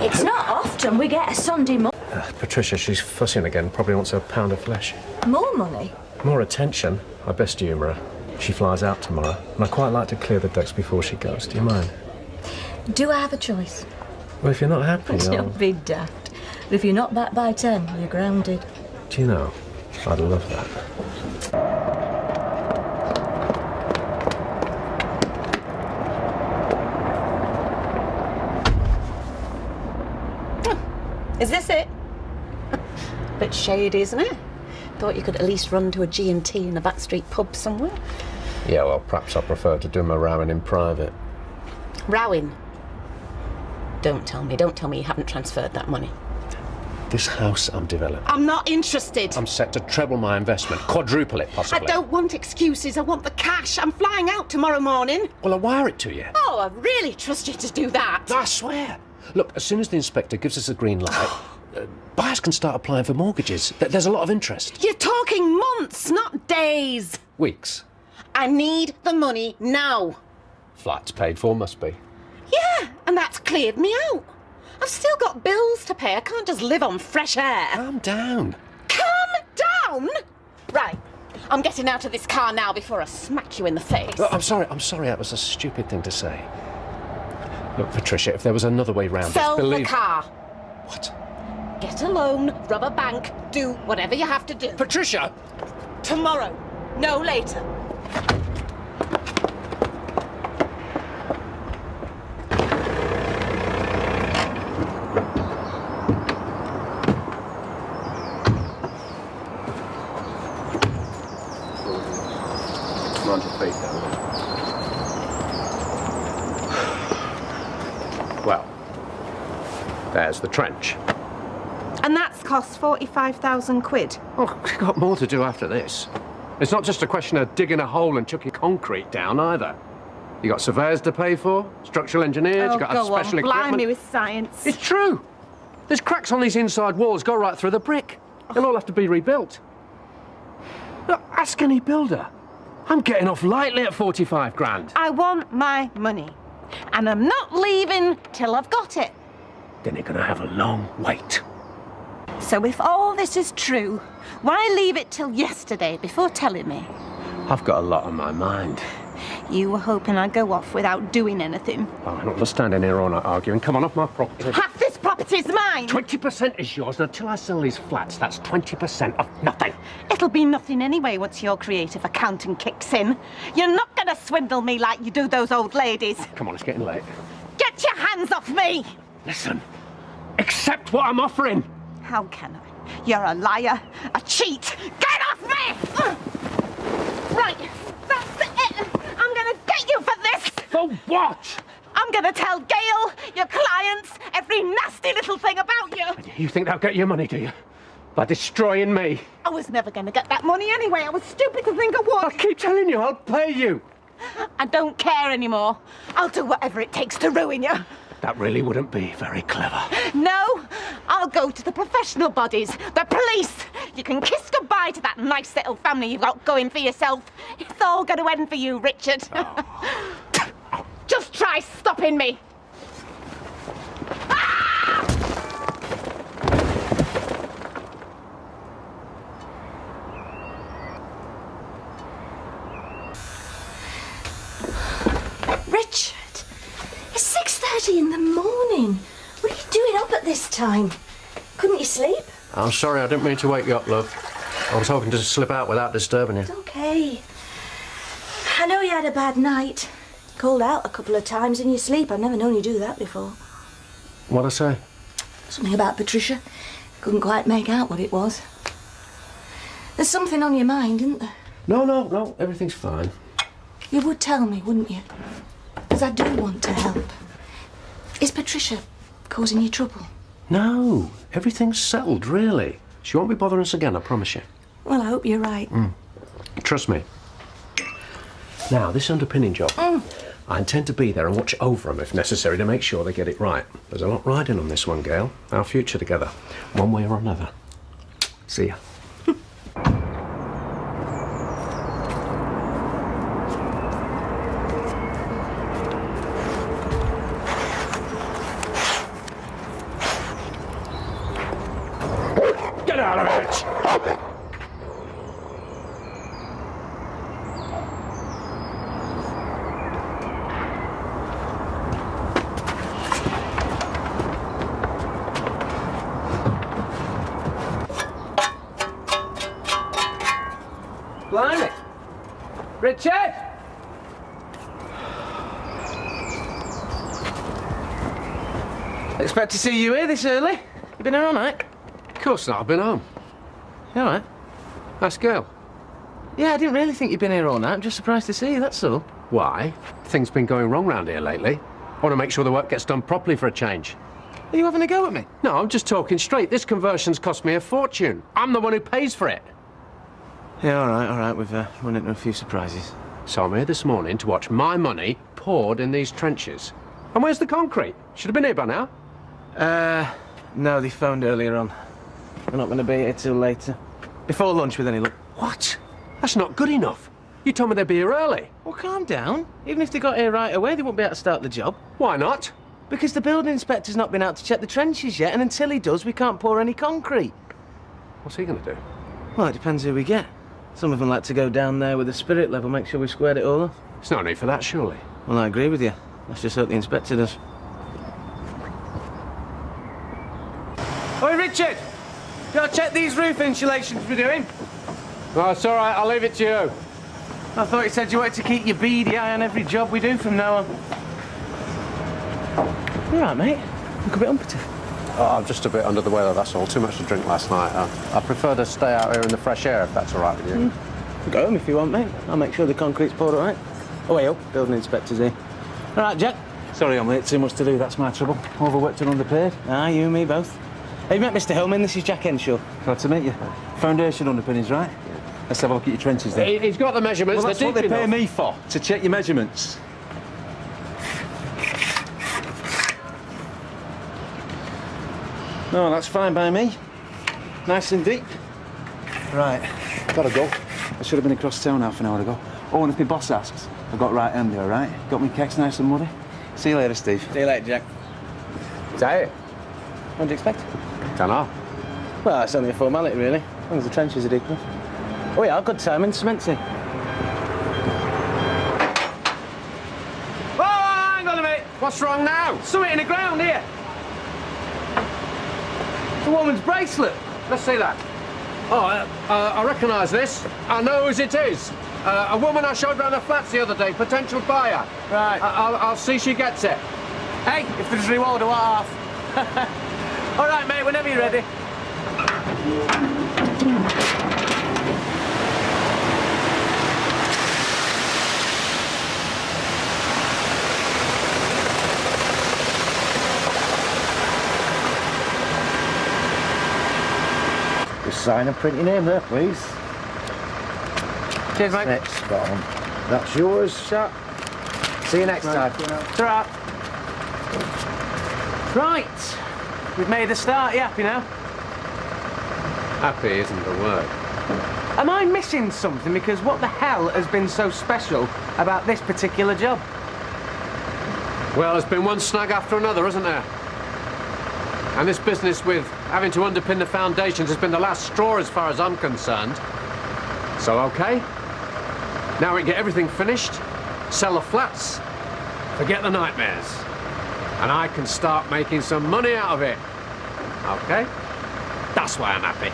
It's not often we get a Sunday morning. Patricia, she's fussing again. Probably wants a pound of flesh. More money? More attention. I best humour her. She flies out tomorrow, and I quite like to clear the decks before she goes. Do you mind? Do I have a choice? Well, if you're not happy, Don't be daft. If you're not back by 10, you're grounded. Do you know, I'd love that. Is this it? Bit shady, isn't it? Thought you could at least run to a G&T in a backstreet pub somewhere. Yeah, well, perhaps I prefer to do my rowing in private. Rowing? Don't tell me you haven't transferred that money. This house I'm developing. I'm not interested. I'm set to treble my investment, quadruple it possibly. I don't want excuses, I want the cash. I'm flying out tomorrow morning. Well, I'll wire it to you. Oh, I really trust you to do that. I swear. Look, as soon as the inspector gives us a green light, buyers can start applying for mortgages. There's a lot of interest. You're talking months, not days. Weeks. I need the money now. Flat's paid for, must be. Yeah, and that's cleared me out. I've still got bills to pay. I can't just live on fresh air. Calm down. Calm down? Right. I'm getting out of this car now before I smack you in the face. Look, I'm sorry. That was a stupid thing to say. Look, Patricia, if there was another way round, Sell just believe... the car. What? Get a loan, rob a bank, do whatever you have to do. Patricia! Tomorrow, no later. Well, there's the trench. And that's cost 45,000 quid. Oh, we've got more to do after this. It's not just a question of digging a hole and chucking concrete down either. You got surveyors to pay for, structural engineers, you got to have special equipment. Blimey with science. It's true. There's cracks on these inside walls, go right through the brick. They'll all have to be rebuilt. Look, ask any builder. I'm getting off lightly at 45 grand. I want my money. And I'm not leaving till I've got it. Then you're going to have a long wait. So if all this is true, why leave it till yesterday before telling me? I've got a lot on my mind. You were hoping I'd go off without doing anything. Oh, I'm not standing here all night arguing. Come on, off my property. Half this property's mine! 20% is yours, and until I sell these flats, that's 20% of nothing. It'll be nothing anyway once your creative accounting kicks in. You're not going to swindle me like you do those old ladies. Come on, it's getting late. Get your hands off me! Listen, accept what I'm offering. How can I? You're a liar, a cheat. Get off me! Right, that's it. I'm going to get you for this. For what? I'm going to tell Gail, your clients, every nasty little thing about you. You think they'll get your money, do you? By destroying me? I was never going to get that money anyway. I was stupid to think I would. I keep telling you, I'll pay you. I don't care anymore. I'll do whatever it takes to ruin you. That really wouldn't be very clever. No, I'll go to the professional bodies, the police. You can kiss goodbye to that nice little family you've got going for yourself. It's all going to end for you, Richard. Oh. Just try stopping me. Richard, it's 6:30 in the morning. What are you doing up at this time? Couldn't you sleep? I'm sorry, I didn't mean to wake you up, love. I was hoping to slip out without disturbing you. It's okay. I know you had a bad night. Called out a couple of times in your sleep. I've never known you do that before. What'd I say? Something about Patricia. Couldn't quite make out what it was. There's something on your mind, isn't there? No, everything's fine. You would tell me, wouldn't you? Because I do want to help. Is Patricia causing you trouble? No, everything's settled, really. She won't be bothering us again, I promise you. Well, I hope you're right. Trust me. Now, this underpinning job, I intend to be there and watch over them if necessary to make sure they get it right. There's a lot riding on this one, Gail. Our future together, one way or another. See ya. Get out of it! Blimey! Richard! Expect to see you here this early. You been here all night? Of course not, I've been home. You all right? Nice girl. Yeah, I didn't really think you'd been here all night. I'm just surprised to see you, that's all. Why? Things been going wrong round here lately. I want to make sure the work gets done properly for a change. Are you having a go at me? No, I'm just talking straight. This conversion's cost me a fortune. I'm the one who pays for it. Yeah, all right. We've run into a few surprises. So I'm here this morning to watch my money poured in these trenches. And where's the concrete? Should have been here by now. No, they phoned earlier on. We're not going to be here till later. Before lunch with any luck. What? That's not good enough. You told me they'd be here early. Well, calm down. Even if they got here right away, they won't be able to start the job. Why not? Because the building inspector's not been out to check the trenches yet, and until he does, we can't pour any concrete. What's he going to do? Well, it depends who we get. Some of them like to go down there with the spirit level, make sure we've squared it all off. There's no need for that, surely. Well, I agree with you. Let's just hope the inspector does. Oi, Richard! Gotta check these roof insulations we're doing. No, it's all right. I'll leave it to you. I thought you said you wanted to keep your beady eye on every job we do from now on. You all right, mate? Look a bit umpty. Oh, I'm just a bit under the weather, that's all. Too much to drink last night. I prefer to stay out here in the fresh air, if that's all right with you. Go home if you want, mate. I'll make sure the concrete's poured all right. Oh, well, building inspector's here. All right, Jack. Sorry I'm late, too much to do, that's my trouble. Overworked and underpaid. Ah, you and me both. Hey, you met Mr. Hillman, this is Jack Henshaw. Glad to meet you. Foundation underpinnings, right? Let's have a look at your trenches then. He's got the measurements. Well, that's what they pay me for, to check your measurements. No, that's fine by me. Nice and deep. Right, gotta go. I should have been across town half an hour ago. Oh, and if my boss asks, I've got right handy, all right? Got me keks nice and muddy. See you later, Steve. See you later, Jack. Is that it? What do you expect? Dunno. Well, it's only a formality, really. As long as the trenches are deep enough. Oh, yeah, good timing, cementy. Oh, hang on a minute. What's wrong now? Something in the ground here. It's a woman's bracelet. Let's see that. Oh, I recognise this. I know whose it is. A woman I showed round the flats the other day, potential buyer. Right. I'll see she gets it. Hey, if there's a reward, I want half. All right, mate, whenever you're ready. Just sign and print your name there, please. Cheers, mate. Next, spot on. That's yours. Shut. See you next time. Ta-ra. Right. We've made a start. You happy now? Happy isn't the word. Am I missing something? Because what the hell has been so special about this particular job? Well, there's been one snag after another, hasn't there? And this business with having to underpin the foundations has been the last straw as far as I'm concerned. So, OK. Now we can get everything finished, sell the flats, forget the nightmares. And I can start making some money out of it. OK? That's why I'm happy.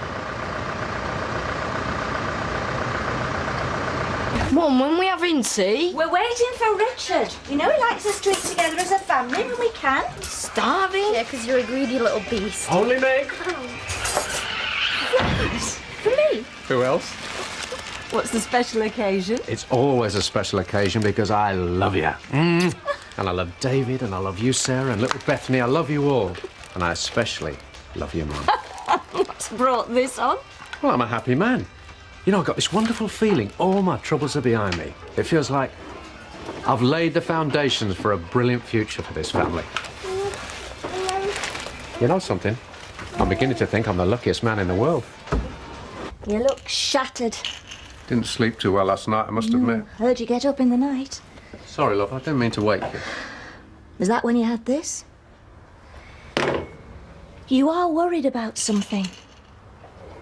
Mum, when we having tea? We're waiting for Richard. You know he likes us to eat together as a family when we can. Starving? Yeah, because you're a greedy little beast. Only me. For me? Who else? What's the special occasion? It's always a special occasion because I love you. And I love David, and I love you, Sarah, and little Bethany. I love you all. And I especially love you, Mum. What's brought this on? Well, I'm a happy man. You know, I've got this wonderful feeling all my troubles are behind me. It feels like I've laid the foundations for a brilliant future for this family. You know something? I'm beginning to think I'm the luckiest man in the world. You look shattered. Didn't sleep too well last night, I must admit. Heard you get up in the night. Sorry, love, I didn't mean to wake you. Was that when you had this? You are worried about something.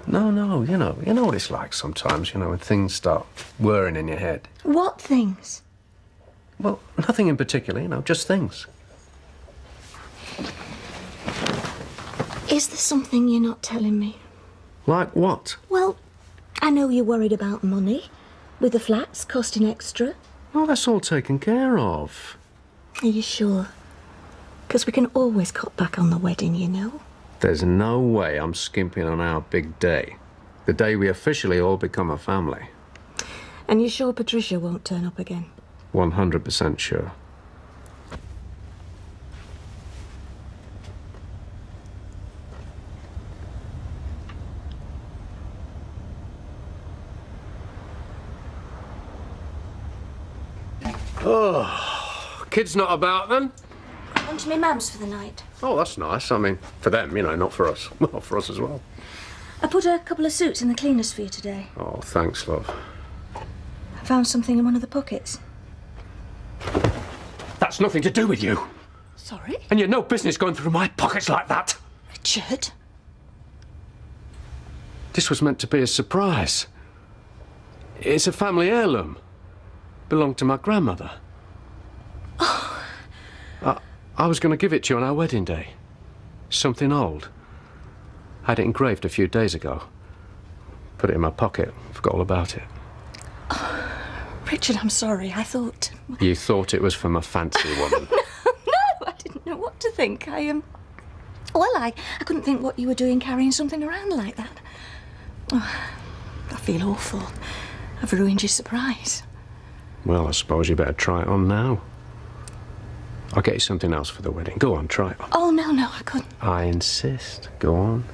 No, you know what it's like sometimes, you know, when things start whirring in your head. What things? Well, nothing in particular, you know, just things. Is there something you're not telling me? Like what? Well, I know you're worried about money, with the flats costing extra. Oh, that's all taken care of. Are you sure? Because we can always cut back on the wedding, you know. There's no way I'm skimping on our big day. The day we officially all become a family. And you sure Patricia won't turn up again? 100% sure. Oh, kids not about then? I'm going to my mum's for the night. Oh, that's nice. I mean, for them, you know, not for us. Well, for us as well. I put a couple of suits in the cleaners for you today. Oh, thanks, love. I found something in one of the pockets. That's nothing to do with you. Sorry? And you've no business going through my pockets like that. Richard? This was meant to be a surprise. It's a family heirloom. Belonged to my grandmother. Oh. I was going to give it to you on our wedding day. Something old. Had it engraved a few days ago. Put it in my pocket. Forgot all about it. Oh, Richard, I'm sorry. I thought... You thought it was from a fancy woman. No, I didn't know what to think. Well, I couldn't think what you were doing carrying something around like that. Oh, I feel awful. I've ruined your surprise. Well, I suppose you better try it on now. I'll get you something else for the wedding. Go on, try it on. Oh, no, I couldn't. I insist. Go on.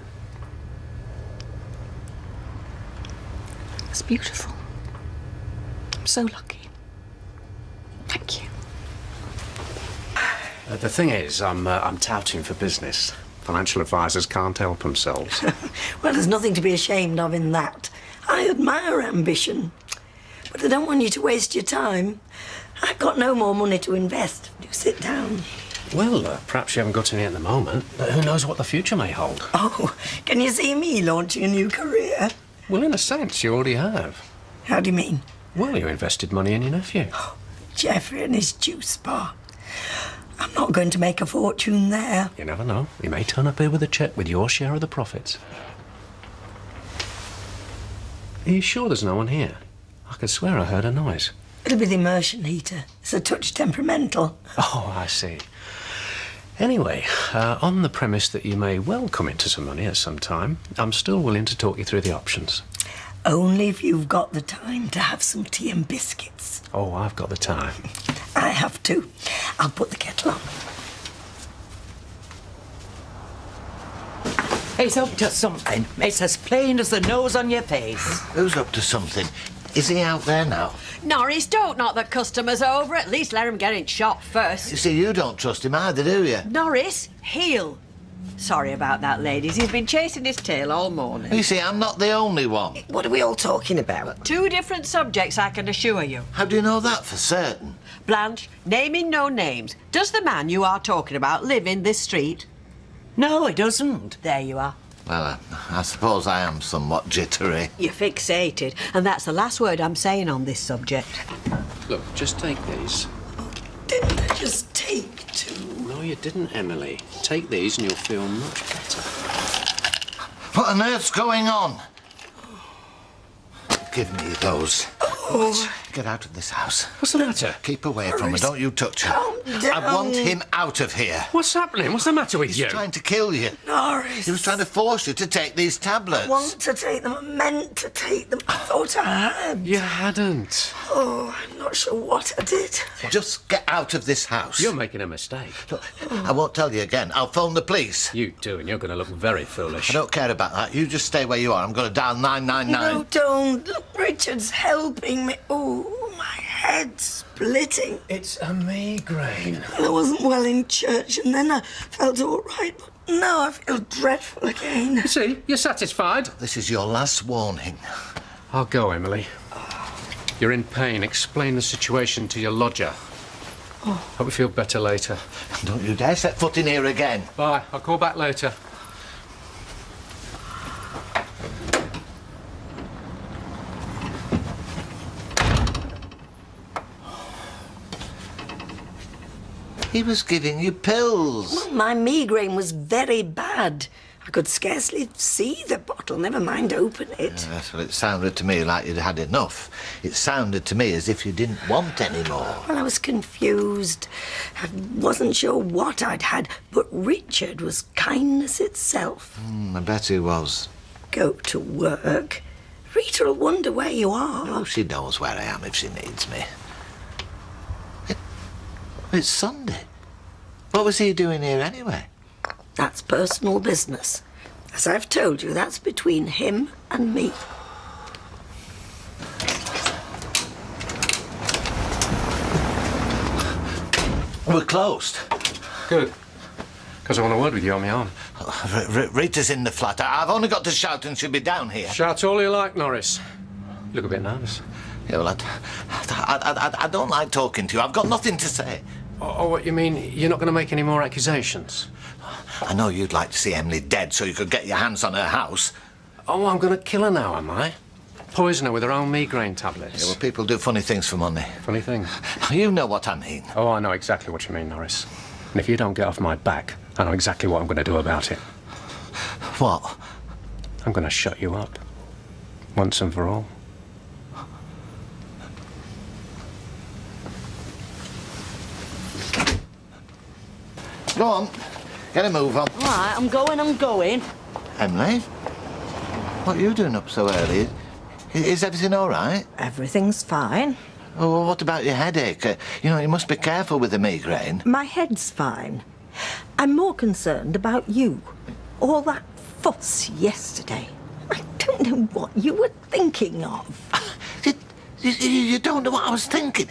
It's beautiful. I'm so lucky. Thank you. The thing is, I'm touting for business. Financial advisors can't help themselves. Well, there's nothing to be ashamed of in that. I admire ambition. But I don't want you to waste your time. I've got no more money to invest. Do sit down. Well, perhaps you haven't got any at the moment, but who knows what the future may hold. Oh, can you see me launching a new career? Well, in a sense, you already have. How do you mean? Well, you invested money in your nephew. Oh, Jeffrey and his juice bar. I'm not going to make a fortune there. You never know. He may turn up here with a cheque with your share of the profits. Are you sure there's no one here? I could swear I heard a noise. It'll be the immersion heater. It's a touch temperamental. Oh, I see. Anyway, on the premise that you may well come into some money at some time, I'm still willing to talk you through the options. Only if you've got the time to have some tea and biscuits. Oh, I've got the time. I have to. I'll put the kettle on. He's up to something. It's as plain as the nose on your face. Who's up to something? Is he out there now? Norris, don't knock the customers over. At least let him get in shop first. You see, you don't trust him either, do you? Norris, heel. Sorry about that, ladies. He's been chasing his tail all morning. You see, I'm not the only one. What are we all talking about? Two different subjects, I can assure you. How do you know that for certain? Blanche, naming no names. Does the man you are talking about live in this street? No, he doesn't. There you are. Well, I suppose I am somewhat jittery. You're fixated, and that's the last word I'm saying on this subject. Look, just take these. Didn't I just take two? No, you didn't, Emily. Take these and you'll feel much better. What on earth's going on? Give me those. Oh. Get out of this house. What's the matter? Keep away from her. Don't you touch her. Calm down. I want him out of here. What's happening? What's the matter with you? He's trying to kill you. Norris. He was trying to force you to take these tablets. I want to take them. I meant to take them. I thought I had. You hadn't. Oh, I'm not sure what I did. Just get out of this house. You're making a mistake. Look, I won't tell you again. I'll phone the police. You do, and you're going to look very foolish. I don't care about that. You just stay where you are. I'm going to dial 999. No, don't. Look, Richard's helping me. Oh, my head's splitting. It's a migraine. Well, I wasn't well in church, and then I felt all right, but now I feel dreadful again. You see, you're satisfied. This is your last warning. I'll go, Emily. You're in pain. Explain the situation to your lodger. Hope you feel better later. Don't you dare set foot in here again. Bye. I'll call back later. He was giving you pills. Well, my migraine was very bad. I could scarcely see the bottle, never mind open it. Yes, well, it sounded to me like you'd had enough. It sounded to me as if you didn't want any more. Well, I was confused. I wasn't sure what I'd had, but Richard was kindness itself. I bet he was. Go to work. Rita'll wonder where you are. Oh, she knows where I am if she needs me. It's Sunday. What was he doing here anyway? That's personal business. As I've told you, that's between him and me. We're closed. Good. Because I want a word with you on my own. Rita's in the flat. I've only got to shout and she'll be down here. Shout all you like, Norris. You look a bit nervous. Yeah, well, I don't like talking to you. I've got nothing to say. Oh, what you mean? You're not going to make any more accusations? I know you'd like to see Emily dead so you could get your hands on her house. Oh, I'm going to kill her now, am I? Poison her with her own migraine tablets. Yeah, well, people do funny things for money. Funny things? You know what I mean. Oh, I know exactly what you mean, Norris. And if you don't get off my back, I know exactly what I'm going to do about it. What? I'm going to shut you up. Once and for all. Go on. Get a move on. All right, I'm going. Emily? What are you doing up so early? Is everything all right? Everything's fine. Oh, well, what about your headache? You must be careful with the migraine. My head's fine. I'm more concerned about you. All that fuss yesterday. I don't know what you were thinking of. You don't know what I was thinking.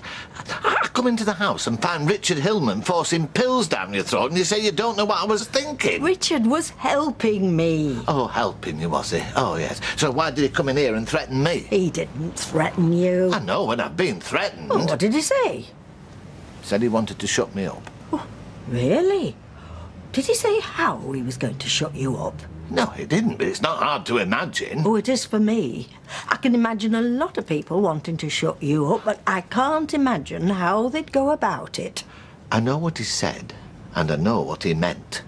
I come into the house and find Richard Hillman forcing pills down your throat, and you say you don't know what I was thinking. Richard was helping me. Oh, helping you, was he? Oh, yes. So why did he come in here and threaten me? He didn't threaten you. I know when I've been threatened. Oh, what did he say? He said he wanted to shut me up. Oh, really? Did he say how he was going to shut you up? No, he didn't, but it's not hard to imagine. Oh, it is for me. I can imagine a lot of people wanting to shut you up, but I can't imagine how they'd go about it. I know what he said, and I know what he meant.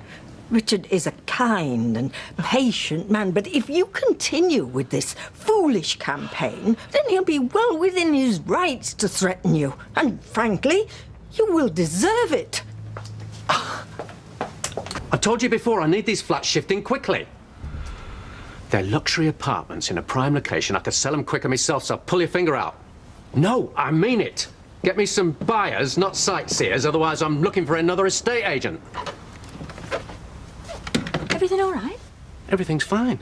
Richard is a kind and patient man, but if you continue with this foolish campaign, then he'll be well within his rights to threaten you. And frankly, you will deserve it. I told you before, I need these flats shifting quickly. They're luxury apartments in a prime location. I could sell them quicker myself, so pull your finger out. No, I mean it. Get me some buyers, not sightseers, otherwise I'm looking for another estate agent. Everything all right? Everything's fine.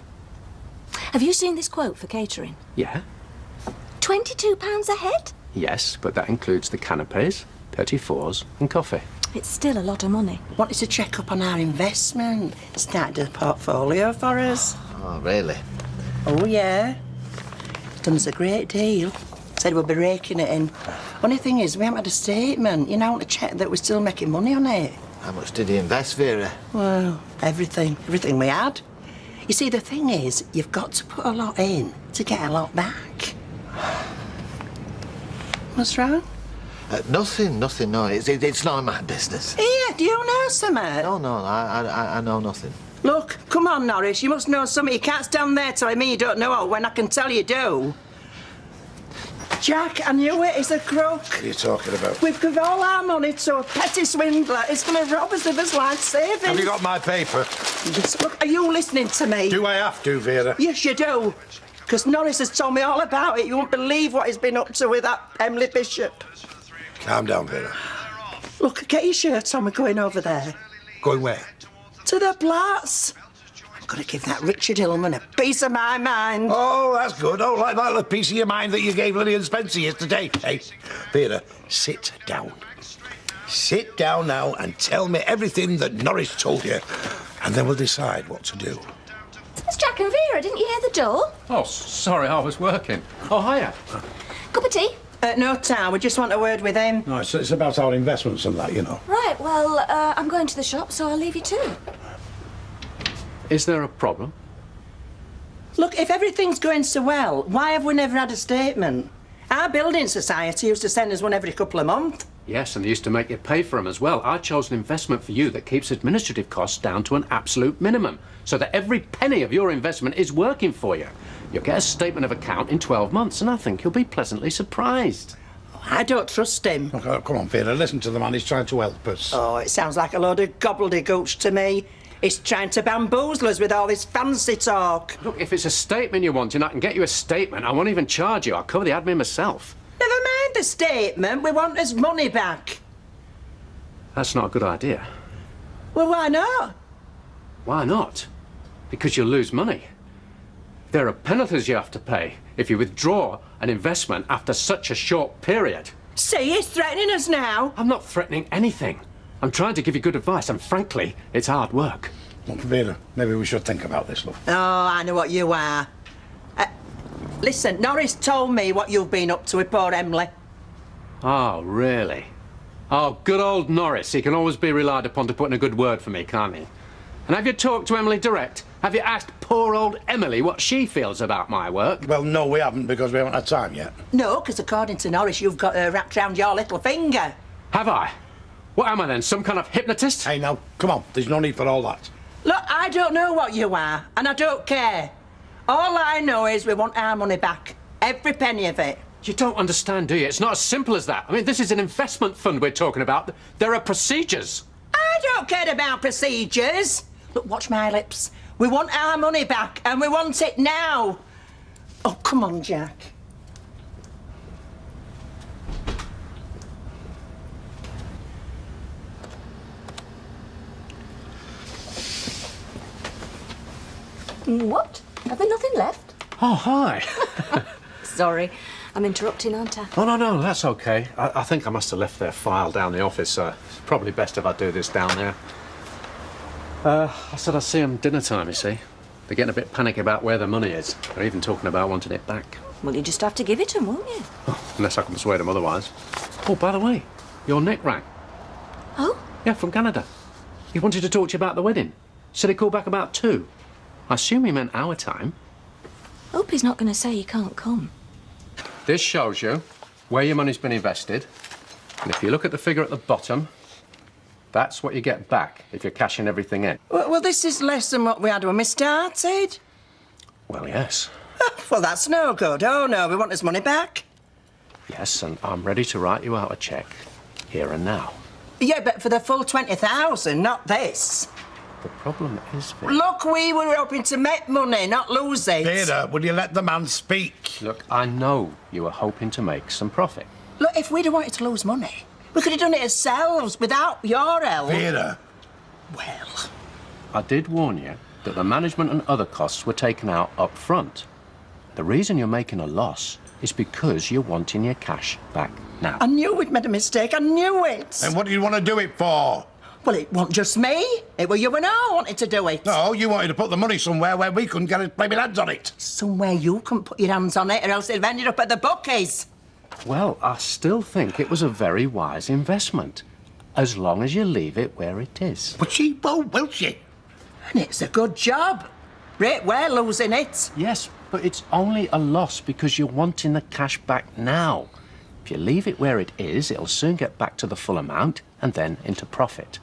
Have you seen this quote for catering? Yeah? £22 a head? Yes, but that includes the canapes, 34s and coffee. It's still a lot of money. Wanted to check up on our investment. Started a portfolio for us. Oh, really? Oh, yeah. Done us a great deal. Said we'll be raking it in. Only thing is, we haven't had a statement. You know, I want to check that we're still making money on it. How much did he invest, Vera? Well, everything. Everything we had. You see, the thing is, you've got to put a lot in to get a lot back. What's wrong? Nothing, no. It's none of my business. Here, do you know something? No, I know nothing. Look, come on, Norris, you must know something. You can't stand there telling me you don't know when I can tell you do. Jack, I knew it. He's a crook. What are you talking about? We've given all our money to a petty swindler. He's going to rob us of his life savings. Have you got my paper? Yes, look, are you listening to me? Do I have to, Vera? Yes, you do. Because Norris has told me all about it. You won't believe what he's been up to with that Emily Bishop. Calm down, Vera. Look, get your shirt on. We're going over there. Going where? To the Platts. I'm going to give that Richard Hillman a piece of my mind. Oh, that's good. Oh, like that little piece of your mind that you gave Lillian Spencer yesterday. Hey, Vera, sit down. Sit down now and tell me everything that Norris told you, and then we'll decide what to do. It's Jack and Vera. Didn't you hear the door? Oh, sorry, I was working. Oh, hiya. Cup of tea? No time. We just want a word with him. No, it's about our investments and that, you know. Right, well, I'm going to the shop, so I'll leave you to it. Is there a problem? Look, if everything's going so well, why have we never had a statement? Our building society used to send us one every couple of months. Yes, and they used to make you pay for them as well. I chose an investment for you that keeps administrative costs down to an absolute minimum, so that every penny of your investment is working for you. You'll get a statement of account in 12 months, and I think you'll be pleasantly surprised. I don't trust him. Oh, come on, Vera, listen to the man. He's trying to help us. Oh, it sounds like a load of gobbledygooch to me. He's trying to bamboozle us with all this fancy talk. Look, if it's a statement you want, and I can get you a statement, I won't even charge you. I'll cover the admin myself. Never mind the statement. We want his money back. That's not a good idea. Well, why not? Why not? Because you'll lose money. There are penalties you have to pay if you withdraw an investment after such a short period. See, he's threatening us now. I'm not threatening anything. I'm trying to give you good advice, and frankly, it's hard work. Look, Vera, maybe we should think about this, look. Oh, I know what you are. Listen, Norris told me what you've been up to with poor Emily. Oh, really? Oh, good old Norris. He can always be relied upon to put in a good word for me, can't he? And have you talked to Emily direct? Have you asked poor old Emily what she feels about my work? Well, no, we haven't, because we haven't had time yet. No, because according to Norris, you've got her wrapped round your little finger. Have I? What am I then, some kind of hypnotist? Hey, now, come on, there's no need for all that. Look, I don't know what you are, and I don't care. All I know is we want our money back. Every penny of it. You don't understand, do you? It's not as simple as that. I mean, this is an investment fund we're talking about. There are procedures. I don't care about procedures. Look, watch my lips. We want our money back, and we want it now. Oh, come on, Jack. What? Have they nothing left? Oh, hi. Sorry, I'm interrupting, aren't I? Oh, no, that's okay. I think I must have left their file down the office, so it's probably best if I do this down there. I said I'd see them dinner time, you see. They're getting a bit panicky about where the money is. They're even talking about wanting it back. Well, you just have to give it to them, won't you? Oh, unless I can persuade them otherwise. Oh, by the way, your Nick rang. Oh? Yeah, from Canada. He wanted to talk to you about the wedding. Said he'd call back about 2. I assume he meant our time. Hope he's not going to say he can't come. This shows you where your money's been invested. And if you look at the figure at the bottom, that's what you get back if you're cashing everything in. Well, this is less than what we had when we started. Well, yes. Well, that's no good. Oh, no, we want his money back. Yes, and I'm ready to write you out a cheque here and now. Yeah, but for the full 20,000, not this. The problem is, Vera... Look, we were hoping to make money, not lose it. Vera, will you let the man speak? Look, I know you were hoping to make some profit. Look, if we'd have wanted to lose money, we could have done it ourselves without your help. Vera. Well... I did warn you that the management and other costs were taken out up front. The reason you're making a loss is because you're wanting your cash back now. I knew we'd made a mistake. I knew it. And what do you want to do it for? Well, it wasn't just me. It were you and I wanted to do it. No, you wanted to put the money somewhere where we couldn't get our flaming hands on it. Somewhere you couldn't put your hands on it, or else it'd have ended up at the bookies. Well, I still think it was a very wise investment, as long as you leave it where it is. But she won't, will she? And it's a good job. Right, we're losing it. Yes, but it's only a loss because you're wanting the cash back now. If you leave it where it is, it'll soon get back to the full amount and then into profit.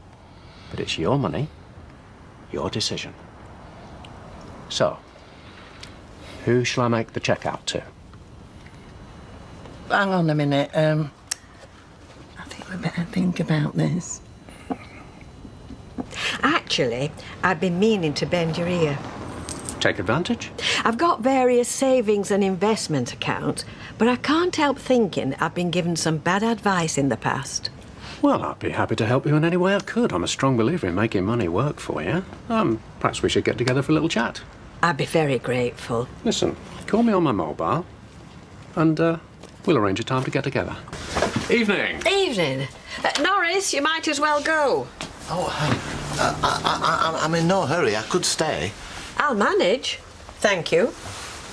But it's your money, your decision. So, who shall I make the cheque out to? Hang on a minute. I think we better think about this. Actually, I've been meaning to bend your ear. Take advantage. I've got various savings and investment accounts, but I can't help thinking I've been given some bad advice in the past. Well, I'd be happy to help you in any way I could. I'm a strong believer in making money work for you. Perhaps we should get together for a little chat. I'd be very grateful. Listen, call me on my mobile, and we'll arrange a time to get together. Evening. Evening. Norris, you might as well go. Oh, I'm in no hurry. I could stay. I'll manage. Thank you.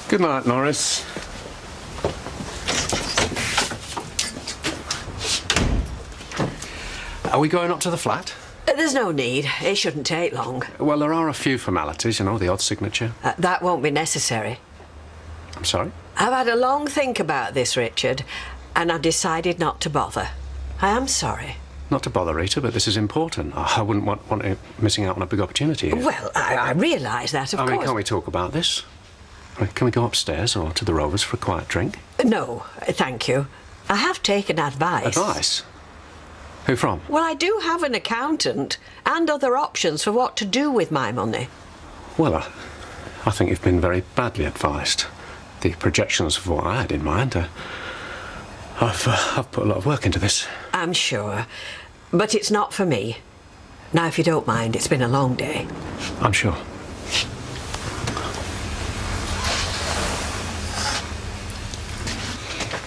Good night, Norris. Are we going up to the flat? There's no need. It shouldn't take long. Well, there are a few formalities, you know, the odd signature. That won't be necessary. I'm sorry? I've had a long think about this, Richard, and I've decided not to bother. I am sorry. Not to bother, Rita, but this is important. I wouldn't want it missing out on a big opportunity here. Well, I realise that, of course. Can't we talk about this? Can we go upstairs or to the Rovers for a quiet drink? No, thank you. I have taken advice. Advice? Who from? Well, I do have an accountant and other options for what to do with my money. Well, I think you've been very badly advised. The projections of what I had in mind, I've put a lot of work into this. I'm sure. But it's not for me. Now, if you don't mind, it's been a long day. I'm sure.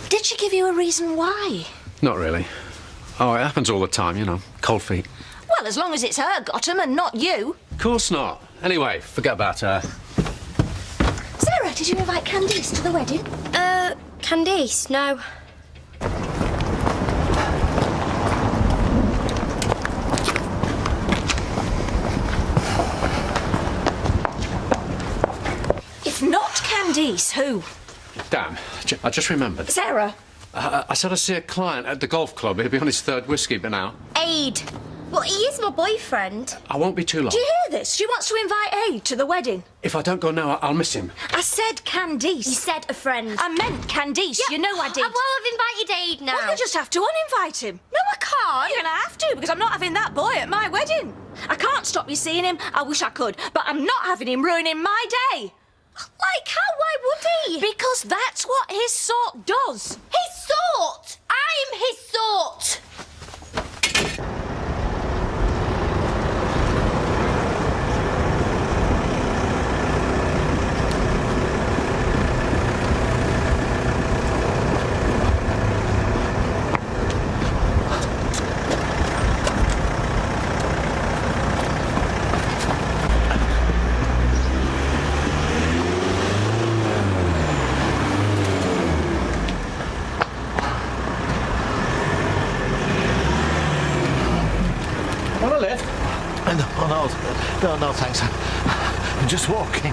Did she give you a reason why? Not really. Oh, it happens all the time, you know. Cold feet. Well, as long as it's her got 'em and not you. Of course not. Anyway, forget about her. Sarah, did you invite Candice to the wedding? Candice, no. If not Candice, who? Damn, I just remembered. Sarah. I said I'd see a client at the golf club. He'll be on his third whiskey by now. Aid. Well, he is my boyfriend. I won't be too long. Do you hear this? She wants to invite Aid to the wedding. If I don't go now, I'll miss him. I said Candice. You said a friend. I meant Candice. Yeah, You know I did. Well, I've invited Aid now. Well, you just have to uninvite him. No, I can't. You're going to have to, because I'm not having that boy at my wedding. I can't stop you seeing him. I wish I could, but I'm not having him ruining my day. Like how? Why would he? Because that's what his sort does. His sort? I'm his sort. No, thanks. I'm just walking.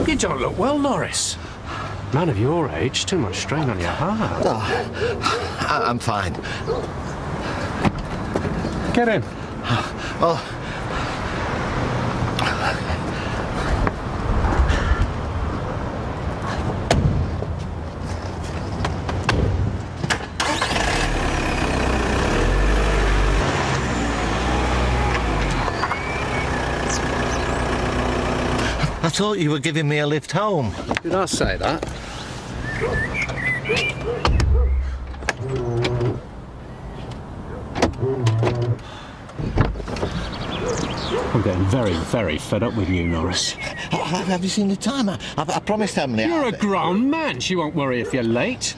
You don't look well, Norris. Man of your age, too much strain on your heart. Oh, I'm fine. Get in. Well... I thought you were giving me a lift home. Did I say that? I'm getting very, very fed up with you, Norris. Have you seen the time? I promised Emily... You're a grown man. She won't worry if you're late.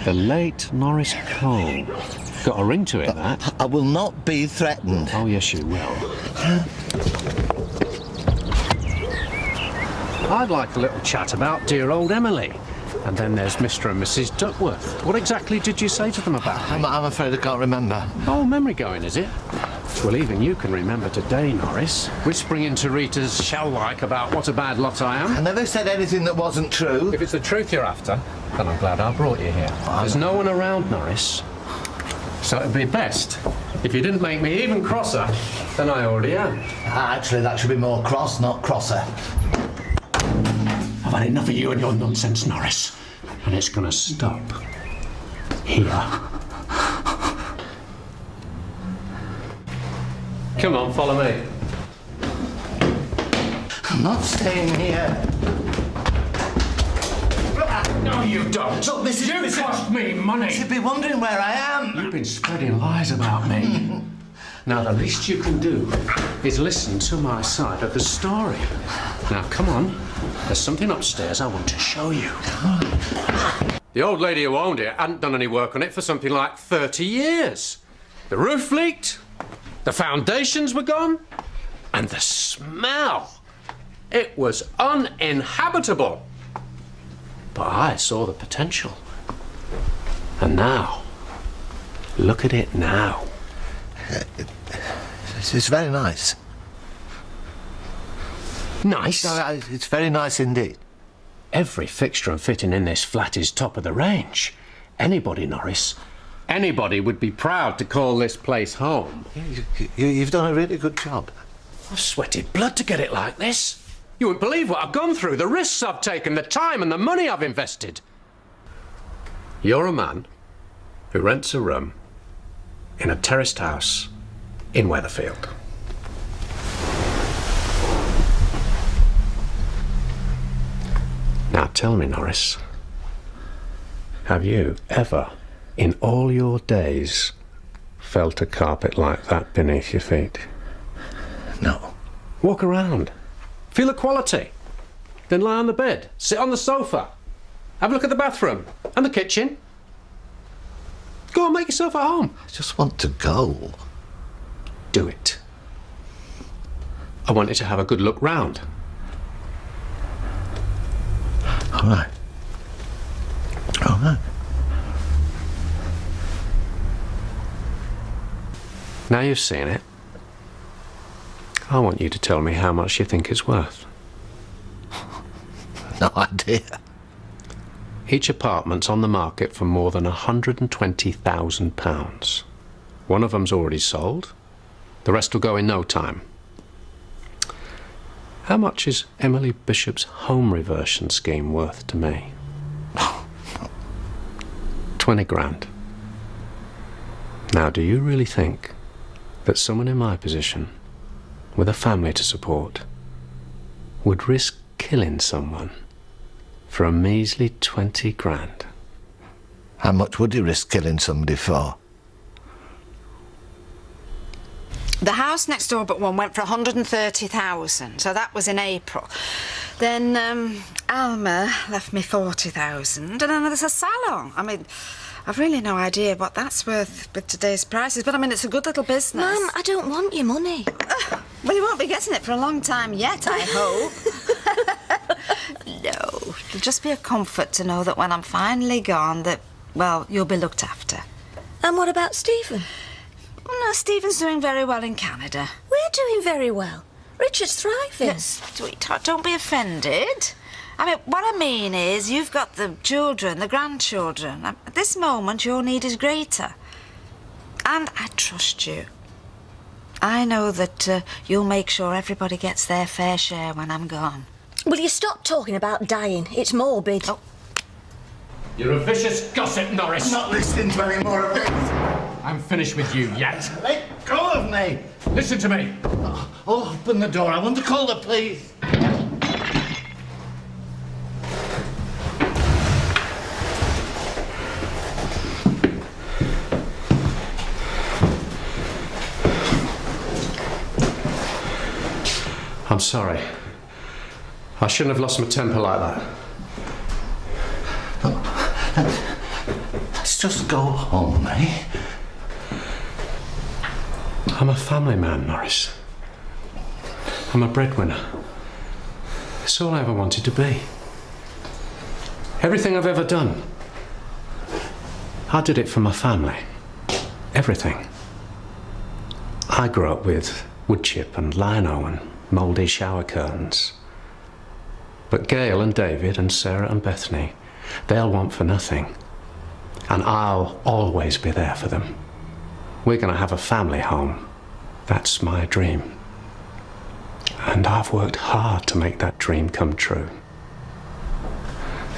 The late Norris Cole. Got a ring to it, that. I will not be threatened. Oh, yes, you will. I'd like a little chat about dear old Emily. And then there's Mr. and Mrs. Duckworth. What exactly did you say to them about me? I'm afraid I can't remember. Oh, memory going, is it? Well, even you can remember today, Norris. Whispering into Rita's shell-like about what a bad lot I am. I never said anything that wasn't true. If it's the truth you're after, then I'm glad I brought you here. There's no one around, Norris. So it'd be best if you didn't make me even crosser than I already am. Actually, that should be more cross, not crosser. I've had enough of you and your nonsense, Norris. And it's going to stop here. Come on, follow me. I'm not staying here. No, you don't. Look, Mrs. You cost me money. You'd be wondering where I am. You've been spreading lies about me. Now, the least you can do is listen to my side of the story. Now, come on. There's something upstairs I want to show you. The old lady who owned it hadn't done any work on it for something like 30 years. The roof leaked, the foundations were gone, and the smell. It was uninhabitable. But I saw the potential. And now, look at it now. It's very nice. Nice? It's very nice indeed. Every fixture and fitting in this flat is top of the range. Anybody, Norris, anybody would be proud to call this place home. You've done a really good job. I've sweated blood to get it like this. You wouldn't believe what I've gone through, the risks I've taken, the time and the money I've invested. You're a man who rents a room in a terraced house in Weatherfield. Now tell me, Norris, have you ever, in all your days, felt a carpet like that beneath your feet? No. Walk around. Feel the quality. Then lie on the bed. Sit on the sofa. Have a look at the bathroom and the kitchen. Go on, make yourself at home. I just want to go. Do it. I want you to have a good look round. All right. All right. Now you've seen it, I want you to tell me how much you think it's worth. No idea. Each apartment's on the market for more than £120,000. One of them's already sold. The rest will go in no time. How much is Emily Bishop's home reversion scheme worth to me? 20 grand. Now, do you really think that someone in my position, with a family to support, would risk killing someone for a measly 20 grand? How much would you risk killing somebody for? The house next door but one went for 130,000, so that was in April. Then Alma left me 40,000, and then there's a salon. I mean, I've really no idea what that's worth with today's prices, but I mean, it's a good little business. Mum, I don't want your money. Well, you won't be getting it for a long time yet, I hope. No, it'll just be a comfort to know that when I'm finally gone, that, well, you'll be looked after. And what about Stephen? Well, no, Stephen's doing very well in Canada. We're doing very well. Richard's thriving. Yes, sweetheart, don't be offended. I mean, what I mean is, you've got the children, the grandchildren. At this moment, your need is greater. And I trust you. I know that you'll make sure everybody gets their fair share when I'm gone. Will you stop talking about dying? It's morbid. Oh. You're a vicious gossip, Norris. I'm not listening to any more of this. I'm finished with you yet. Let go of me. Listen to me. Oh, open the door. I want to call the police. I'm sorry. I shouldn't have lost my temper like that. Let's just go home, eh? I'm a family man, Norris. I'm a breadwinner. It's all I ever wanted to be. Everything I've ever done, I did it for my family. Everything. I grew up with wood chip and lino and mouldy shower curtains. But Gail and David and Sarah and Bethany, they'll want for nothing. And I'll always be there for them. We're going to have a family home. That's my dream. And I've worked hard to make that dream come true.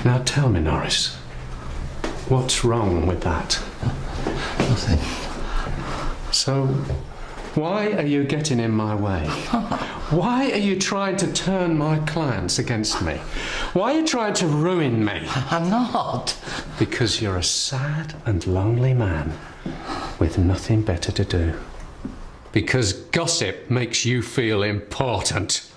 Now tell me, Norris, what's wrong with that? Nothing. So, why are you getting in my way? Why are you trying to turn my clients against me? Why are you trying to ruin me? I'm not. Because you're a sad and lonely man with nothing better to do. Because gossip makes you feel important.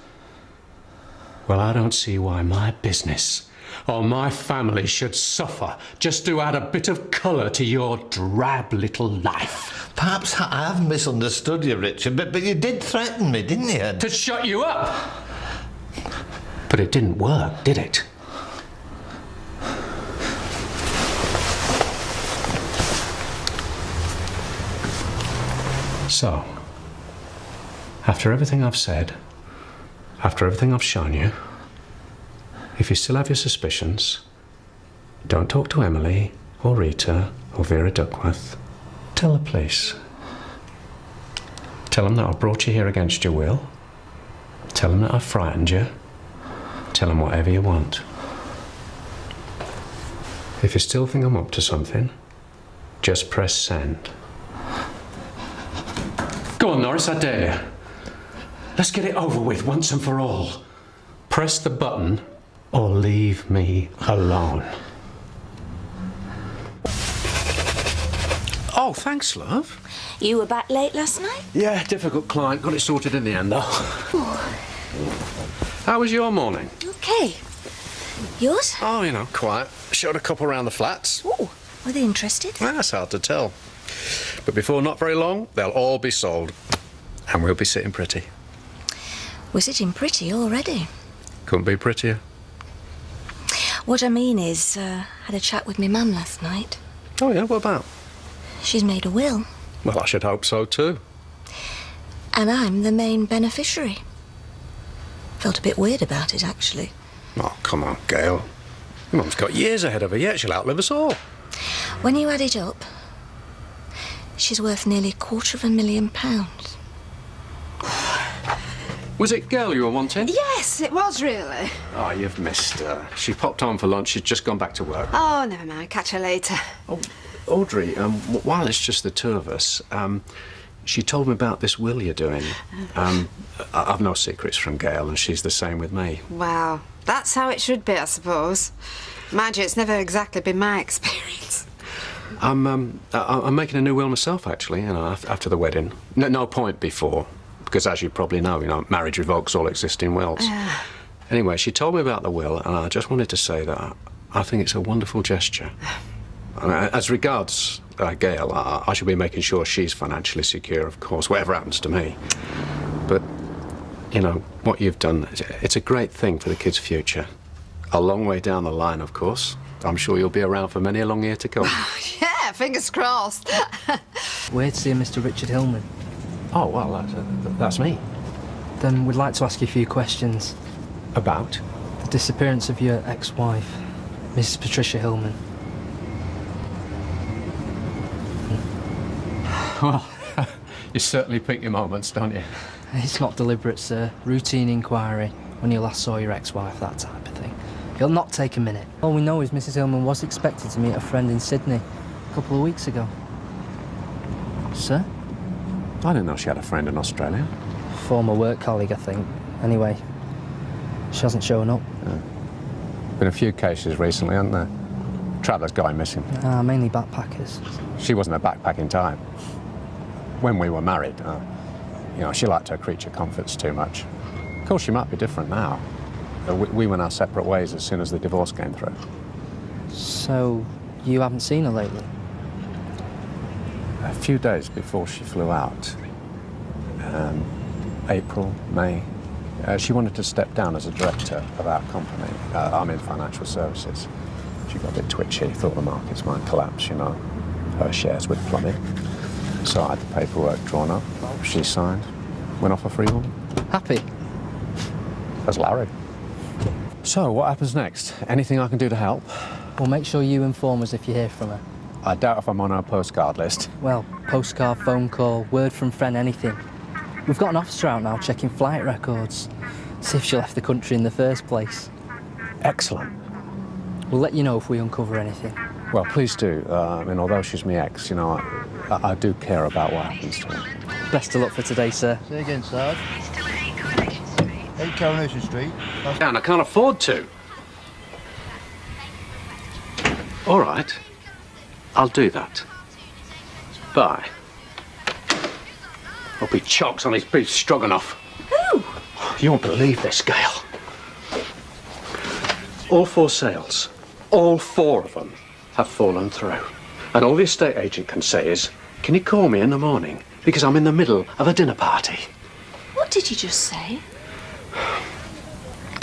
Well, I don't see why my business or my family should suffer just to add a bit of colour to your drab little life. Perhaps I have misunderstood you, Richard, but you did threaten me, didn't you? To shut you up! But it didn't work, did it? So, after everything I've said, after everything I've shown you, If you still have your suspicions, don't talk to Emily or Rita or Vera Duckworth. Tell the police. Tell them that I brought you here against your will. Tell them that I frightened you. Tell them whatever you want. If you still think I'm up to something, just press send. Go on, Norris, I dare you. Let's get it over with once and for all. Press the button or leave me alone. Oh, thanks, love. You were back late last night? Yeah, difficult client. Got it sorted in the end, though. How was your morning? Okay. Yours? Oh, you know, quiet. Showed a couple around the flats. Oh, were they interested? Well, that's hard to tell. But before not very long, they'll all be sold. And we'll be sitting pretty. We're sitting pretty already. Couldn't be prettier. What I mean is, had a chat with my mum last night. Oh, yeah? What about? She's made a will. Well, I should hope so, too. And I'm the main beneficiary. Felt a bit weird about it, actually. Oh, come on, Gail. Your mum's got years ahead of her yet. She'll outlive us all. When you add it up, she's worth nearly £250,000. Was it Gail you were wanting? Yes, it was really. Oh, you've missed her. She popped on for lunch. She's just gone back to work. Oh, never mind. Catch her later. Oh, Audrey, while it's just the two of us, she told me about this will you're doing. I've no secrets from Gail, and she's the same with me. Wow. That's how it should be, I suppose. Mind you, it's never exactly been my experience. I'm making a new will myself, actually, you know, after the wedding. No point before, because as you probably know, marriage revokes all existing wills. Anyway, she told me about the will, and I just wanted to say that I think it's a wonderful gesture. I mean, as regards Gail, I should be making sure she's financially secure, of course, whatever happens to me. But, you know, what you've done, it's a great thing for the kids' future. A long way down the line, of course. I'm sure you'll be around for many a long year to come. Yeah, fingers crossed. We're to see Mr. Richard Hillman. Oh, well, that's me. Then we'd like to ask you a few questions. About? The disappearance of your ex-wife, Mrs. Patricia Hillman. Well, you certainly pick your moments, don't you? It's not deliberate, sir. Routine inquiry. When you last saw your ex-wife, that type of thing. It'll not take a minute. All we know is Mrs. Hillman was expected to meet a friend in Sydney a couple of weeks ago. Sir? I didn't know she had a friend in Australia. Former work colleague, I think. Anyway, she hasn't shown up. Been a few cases recently, hasn't there? Travellers going missing. Mainly backpackers. She wasn't a backpacking type. When we were married, you know, she liked her creature comforts too much. Of course, she might be different now. We went our separate ways as soon as the divorce came through. So, you haven't seen her lately? A few days before she flew out, April, May, she wanted to step down as a director of our company. I'm in financial services. She got a bit twitchy, thought the markets might collapse, you know. Her shares would plummet. So I had the paperwork drawn up. She signed. Went off a free woman. Happy? As Larry. So, what happens next? Anything I can do to help? Well, make sure you inform us if you hear from her. I doubt if I'm on our postcard list. Well, postcard, phone call, word from friend, anything. We've got an officer out now checking flight records. See if she left the country in the first place. Excellent. We'll let you know if we uncover anything. Well, please do. I mean, although she's my ex, you know, I do care about what happens to her. Best of luck for today, sir. Say again, Sarge. 8 Coronation Street. And I can't afford to. All right. I'll do that. Bye. Hope he chokes on his beef stroganoff. Who? You won't believe this, Gail. All 4 sales, all 4 of them, have fallen through. And all the estate agent can say is, can you call me in the morning? Because I'm in the middle of a dinner party. What did you just say?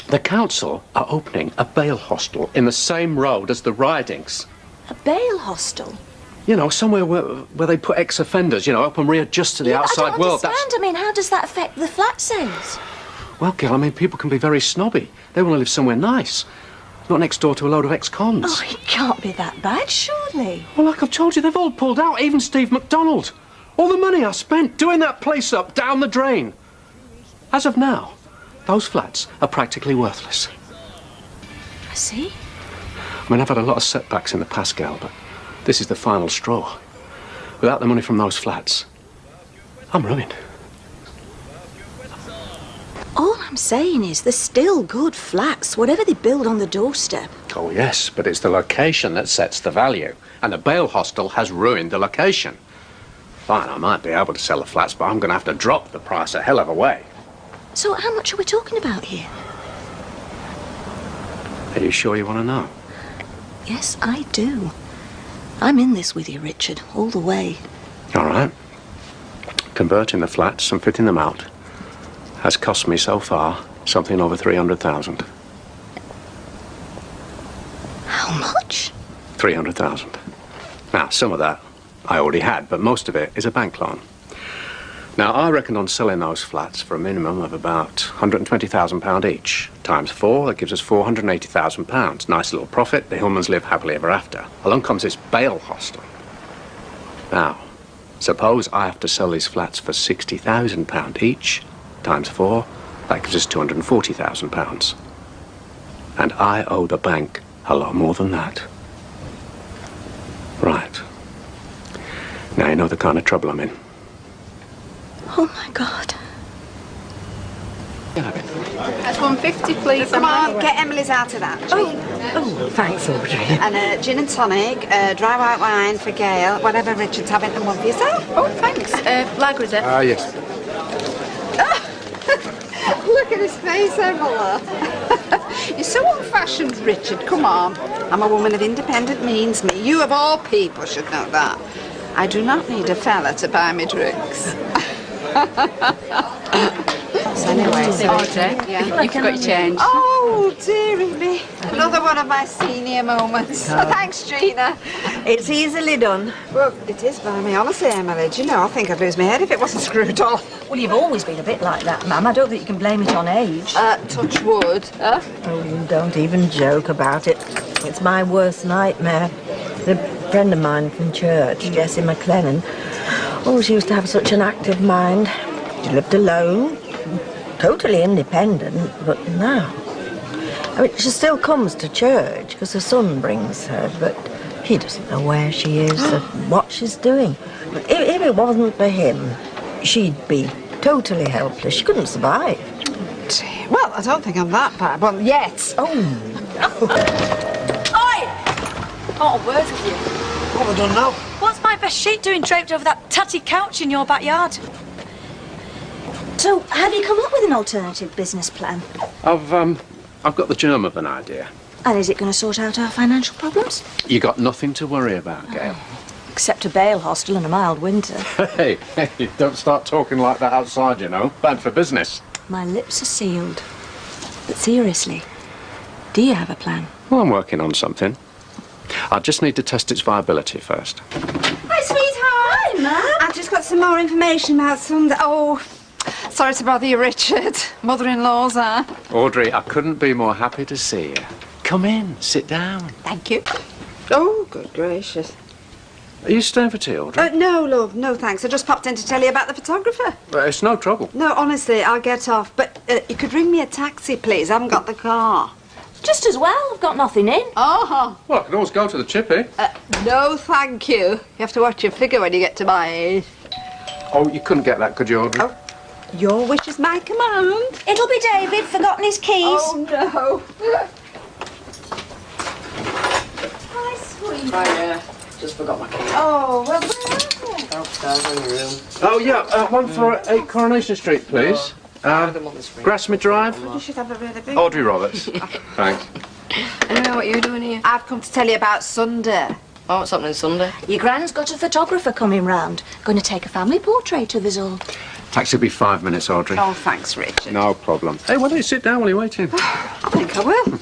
The council are opening a bail hostel in the same road as the Ridings. A bail hostel? You know, somewhere where they put ex-offenders, you know, help them readjust to the outside world. I don't understand. I mean, how does that affect the flat sales? Well, Gil, I mean, people can be very snobby. They want to live somewhere nice. Not next door to a load of ex-cons. Oh, it can't be that bad, surely. Well, like I've told you, they've all pulled out, even Steve McDonald. All the money I spent doing that place up down the drain. As of now, those flats are practically worthless. I see. I mean, I've had a lot of setbacks in the past, Gal, but this is the final straw. Without the money from those flats, I'm ruined. All I'm saying is there's still good flats, whatever they build on the doorstep. Oh, yes, but it's the location that sets the value. And the bail hostel has ruined the location. Fine, I might be able to sell the flats, but I'm going to have to drop the price a hell of a way. So how much are we talking about here? Are you sure you want to know? Yes, I do. I'm in this with you, Richard, all the way. All right. Converting the flats and fitting them out has cost me so far something over 300,000. How much? 300,000. Now, some of that I already had, but most of it is a bank loan. Now, I reckon on selling those flats for a minimum of about £120,000 each. Times 4, that gives us £480,000. Nice little profit. The Hillmans live happily ever after. Along comes this bail hostel. Now, suppose I have to sell these flats for £60,000 each. Times 4, that gives us £240,000. And I owe the bank a lot more than that. Right. Now you know the kind of trouble I'm in. Oh, my God. That's 150, please. Come on, get Emily's out of that. Oh, thanks, Audrey. And a gin and tonic, dry white wine for Gail, whatever Richard's having, and one for yourself. Oh, thanks. Lager, is it? Yes. Look at his face, Emma. You're so old-fashioned, Richard. Come on. I'm a woman of independent means. Me. You, of all people, should know that. I do not need a fella to buy me drinks. So anyway, Audrey, yeah. you forgot your change. Oh, dearie me. Another one of my senior moments. Oh, thanks, Gina. It's easily done. Well, it is by me, honestly, Emily. Do you know, I think I'd lose my head if it wasn't screwed off. Well, you've always been a bit like that, ma'am. I don't think you can blame it on age. Touch wood, huh? Oh, you don't even joke about it. It's my worst nightmare. A friend of mine from church, Jessie McLennan, oh, she used to have such an active mind. She lived alone, totally independent, but now... I mean, she still comes to church because her son brings her, but he doesn't know where she is or what she's doing. If it wasn't for him, she'd be totally helpless. She couldn't survive. Well, I don't think I'm that bad. Well, yet. Oh, Not a word with you. What have I done now? What's my best sheet doing draped over that tatty couch in your backyard? So, have you come up with an alternative business plan? I've got the germ of an idea. And is it going to sort out our financial problems? You got nothing to worry about, Gail. Except a bail hostel and a mild winter. Hey, don't start talking like that outside, you know. Bad for business. My lips are sealed. But seriously, do you have a plan? Well, I'm working on something. I just need to test its viability first. Hi, sweetheart. Hi, Mum. I've just got some more information about Sunday. Oh, sorry to bother you, Richard. Mother-in-law's, Audrey, I couldn't be more happy to see you. Come in, sit down. Thank you. Oh, good gracious. Are you staying for tea, Audrey? No, love, no thanks. I just popped in to tell you about the photographer. It's no trouble. No, honestly, I'll get off. But you could ring me a taxi, please. I haven't got the car. Just as well. I've got nothing in. Oh. Well, I can always go to the chippy. No, thank you. You have to watch your figure when you get to my age. Oh, you couldn't get that, could you, Audrey? Oh, your wish is my command. It'll be David. Forgotten his keys. Oh, no. Hi, sweet. Hi, just forgot my keys. Oh, well, where are they? Downstairs in your room. Oh, yeah, one for 8 Coronation Street, please. Grasmere Drive. You should have a really big... Audrey Roberts. Thanks. Anyway, what are you doing here? I've come to tell you about Sunday. Oh, what's happening Sunday? Your gran's got a photographer coming round. Going to take a family portrait of us all. Taxi will be 5 minutes, Audrey. Oh, thanks, Richard. No problem. Hey, why don't you sit down while you're waiting? I think I will.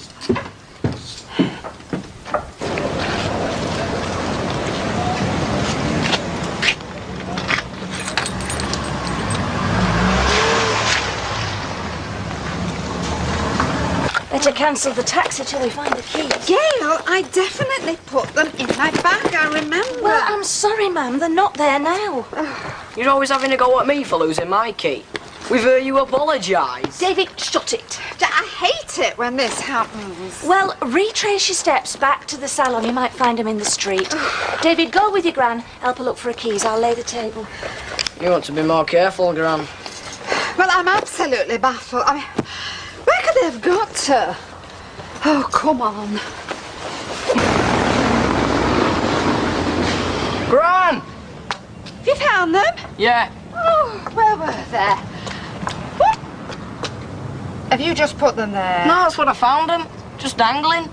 Better cancel the taxi till we find the keys. Gail, I definitely put them in my bag, I remember. Well, I'm sorry, ma'am. They're not there now. You're always having a go at me for losing my key. We've heard you apologise. David, shut it. I hate it when this happens. Well, retrace your steps back to the salon. You might find them in the street. David, go with your Gran. Help her look for her keys. I'll lay the table. You want to be more careful, Gran. Well, I'm absolutely baffled. I mean, where could they have got to? Oh, come on. Gran! Have you found them? Yeah. Oh, where were they? What? Have you just put them there? No, that's what I found them. Just dangling.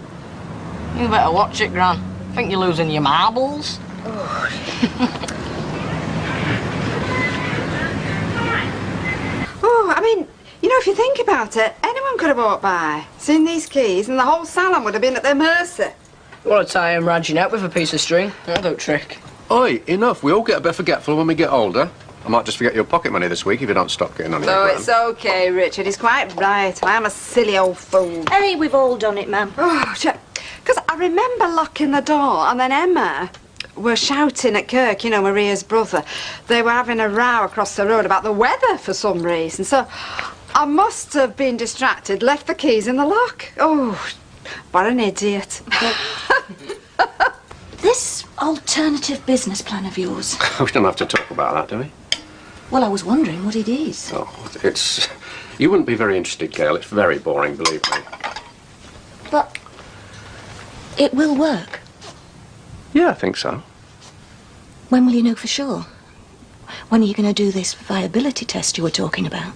You better watch it, Gran. Think you're losing your marbles? Oh. Oh, I mean, you know, if you think about it, anyone could have walked by, seen these keys, and the whole salon would have been at their mercy. You want to tie him round your neck with a piece of string? That'll do a trick. Oi, enough. We all get a bit forgetful when we get older. I might just forget your pocket money this week if you don't stop getting on your Oh, Gran. it's okay, Richard. He's quite right. I am a silly old fool. Hey, we've all done it, ma'am. Oh, because I remember locking the door, and then Emma were shouting at Kirk, you know, Maria's brother. They were having a row across the road about the weather for some reason. So I must have been distracted, left the keys in the lock. Oh, what an idiot. This alternative business plan of yours. We don't have to talk about that, do we? Well, I was wondering what it is. Oh, it's... You wouldn't be very interested, Gail. It's very boring, believe me. But it will work. Yeah, I think so. When will you know for sure? When are you going to do this viability test you were talking about?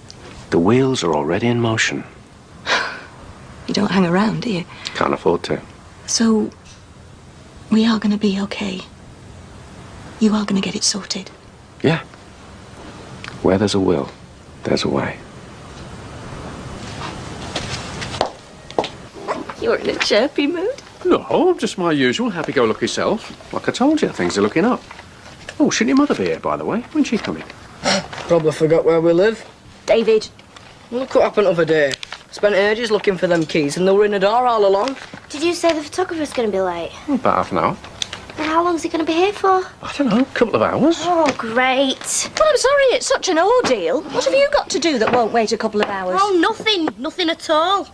The wheels are already in motion. You don't hang around, do you? Can't afford to. So, we are going to be okay. You are going to get it sorted. Yeah. Where there's a will, there's a way. You're in a chirpy mood. No, just my usual happy-go-lucky self. Like I told you, things are looking up. Oh, shouldn't your mother be here, by the way? When's she coming? Probably forgot where we live. David. Look what happened the other day. Spent ages looking for them keys and they were in the door all along. Did you say the photographer's going to be late? About half an hour. And how long's he going to be here for? I don't know, a couple of hours. Oh, great. Well, I'm sorry it's such an ordeal. What have you got to do that won't wait a couple of hours? Oh, nothing. Nothing at all.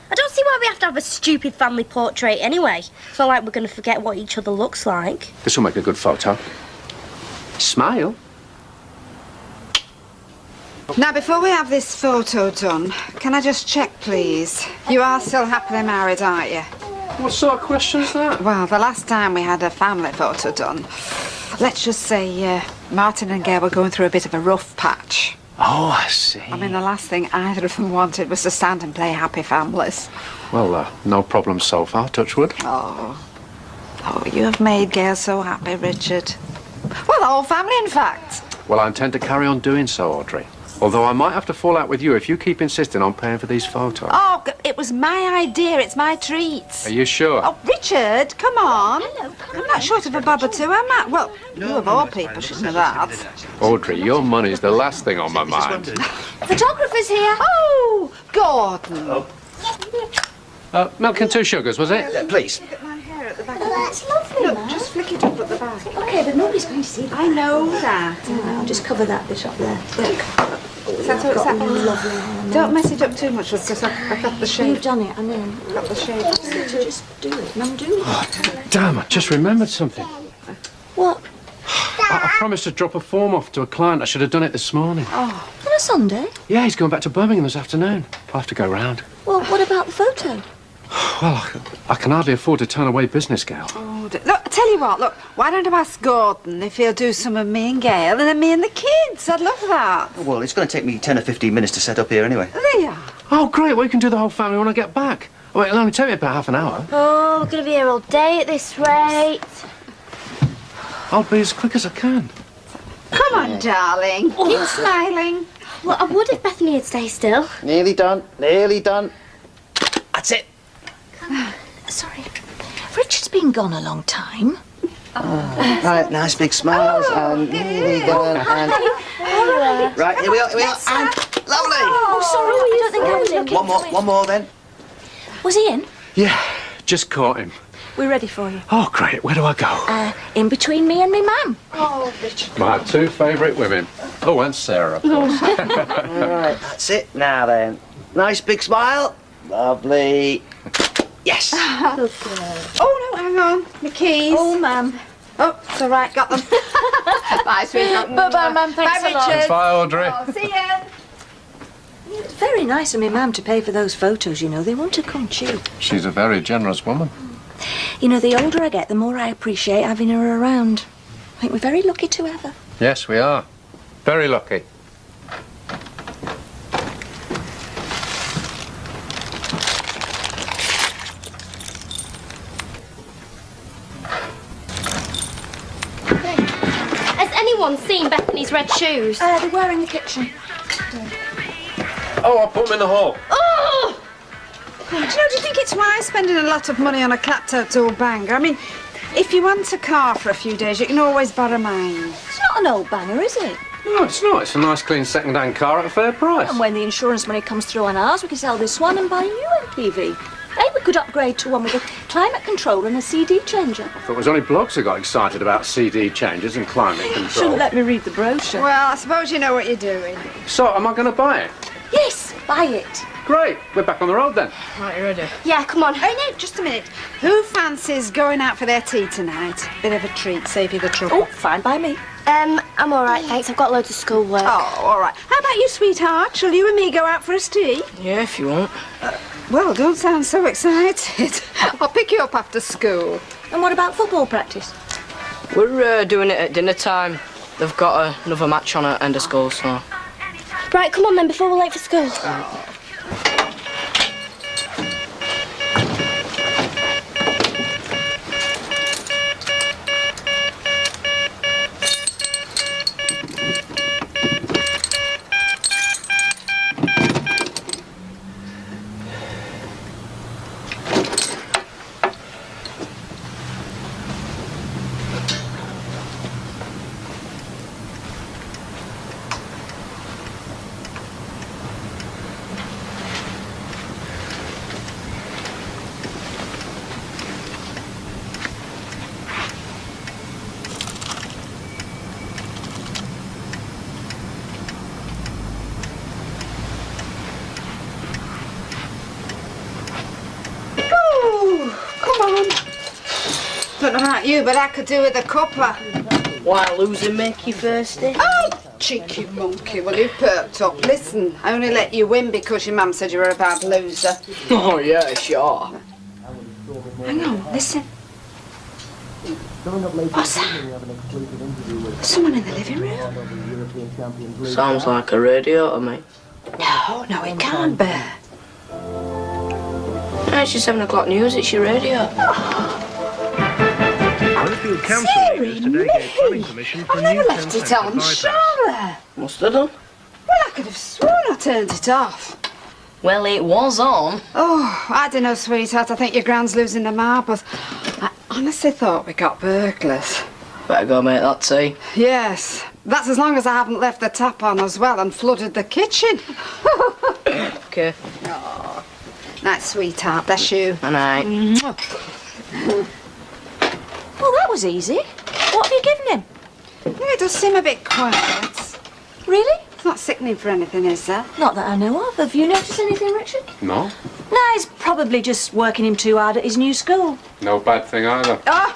I don't see why we have to have a stupid family portrait anyway. It's not like we're going to forget what each other looks like. This will make a good photo. Smile. Now, before we have this photo done, can I just check, please? You are still happily married, aren't you? What sort of question is that? Well, the last time we had a family photo done, let's just say Martin and Gail were going through a bit of a rough patch. Oh, I see. I mean, the last thing either of them wanted was to stand and play happy families. Well, no problem so far, touch wood. Oh, you have made Gail so happy, Richard. Well, the whole family, in fact. Well, I intend to carry on doing so, Audrey. Although I might have to fall out with you if you keep insisting on paying for these photos. Oh, it was my idea. It's my treat. Are you sure? Oh, Richard, come on. I'm not short of a bob or two, am I? Well, you of all people should know that. Audrey, your money's the last thing on my mind. Photographer's here. Oh, Gordon. Milk and 2 sugars, was it? Please. Look at my hair at the back. Oh, that's lovely, Look, man. just flick it up at the back. OK, but nobody's going to see that. I know that. All right, I'll just cover that bit up there. Look. Is that what it's at? Lovely hair. Don't mess it up too much, because I've got the shape. You've done it, I know. Got the shape. Just do it. Mum, do it. Damn, I just remembered something. What? I promised to drop a form off to a client. I should have done it this morning. Oh, on a Sunday? Yeah, he's going back to Birmingham this afternoon. I'll have to go round. Well, what about the photo? Well, I can hardly afford to turn away business, Gail. Oh, look, I tell you what, look, why don't I ask Gordon if he'll do some of me and Gail and then me and the kids? I'd love that. Well, it's going to take me 10 or 15 minutes to set up here anyway. There you are. Oh, great. Well, you can do the whole family when I get back. Well, it'll only take me about half an hour. Oh, we're going to be here all day at this rate. I'll be as quick as I can. Come on, darling. Keep smiling. Well, I would if Bethany had stayed still. Nearly done. Nearly done. That's it. Sorry. Richard's been gone a long time. Right, nice big smiles and nearly done. And... Right, here we are, here we are. And lovely. Oh, sorry, I don't think I was looking. One more then. Was he in? Yeah, just caught him. We're ready for you. Oh, great. Where do I go? In between me and me mum. Oh, Richard. My two favourite women. Oh, and Sarah, of course. All right, that's it. Now then. Nice big smile. Lovely. Yes. Oh, no, hang on. My keys. Oh, ma'am. Oh, it's all right. Got them. Bye, sweetheart. Bye-bye, ma'am. Thanks Bye, a lot. Richard. Bye, Audrey. Oh, see ya. It's very nice of me mum to pay for those photos, you know. They won't have come cheap. She's a very generous woman. You know, the older I get, the more I appreciate having her around. I think we're very lucky to have her. Yes, we are. Very lucky. Has anyone seen Bethany's red shoes? They were in the kitchen. Oh, I'll put them in the hall. Oh! Do you think it's wise spending a lot of money on a clapped-out old banger? I mean, if you want a car for a few days, you can always borrow mine. It's not an old banger, is it? No, it's not. It's a nice, clean second-hand car at a fair price. And when the insurance money comes through on ours, we can sell this one and buy a new MPV. Hey, we could upgrade to one with a climate control and a CD changer. I thought it was only blogs who got excited about CD changes and climate control. Shouldn't let me read the brochure. Well, I suppose you know what you're doing. So, am I going to buy it? Yes, buy it. Great. We're back on the road then. Right, you ready? Yeah, come on. Oh, no, just a minute. Who fancies going out for their tea tonight? Bit of a treat, save you the trouble. Oh, fine by me. I'm all right, thanks. I've got loads of schoolwork. Oh, all right. How about you, sweetheart? Shall you and me go out for a tea? Yeah, if you want. Well, don't sound so excited. I'll pick you up after school. And what about football practice? We're doing it at dinner time. They've got another match on at end of school, so... Right, come on then, before we're late for school. Don't know about you, but I could do with a cuppa. Why, losing make you thirsty? Oh, cheeky monkey. Well, you perked up. Listen, I only let you win because your mum said you were a bad loser. Oh, yeah, sure. Hang on, listen. What's that? Someone in the living room? Sounds like a radiator, mate. No, it can't be. Yeah, it's your 7 o'clock news, it's your radio. Littlefield Council leaders today gave planning permission for a new Left it on, surely. Must have done. Well, I could have sworn I turned it off. Well, it was on. Oh, I don't know, sweetheart. I think your grand's losing the marbles. I honestly thought we got burglars. Better go make that tea. Yes. That's as long as I haven't left the tap on as well and flooded the kitchen. Okay. Oh, night, sweetheart. Bless you. Good night. Well, that was easy. What have you given him? Yeah, it does seem a bit quiet. Really? It's not sickening for anything, is there? Not that I know of. Have you noticed anything, Richard? No. No, he's probably just working him too hard at his new school. No bad thing either. Oh,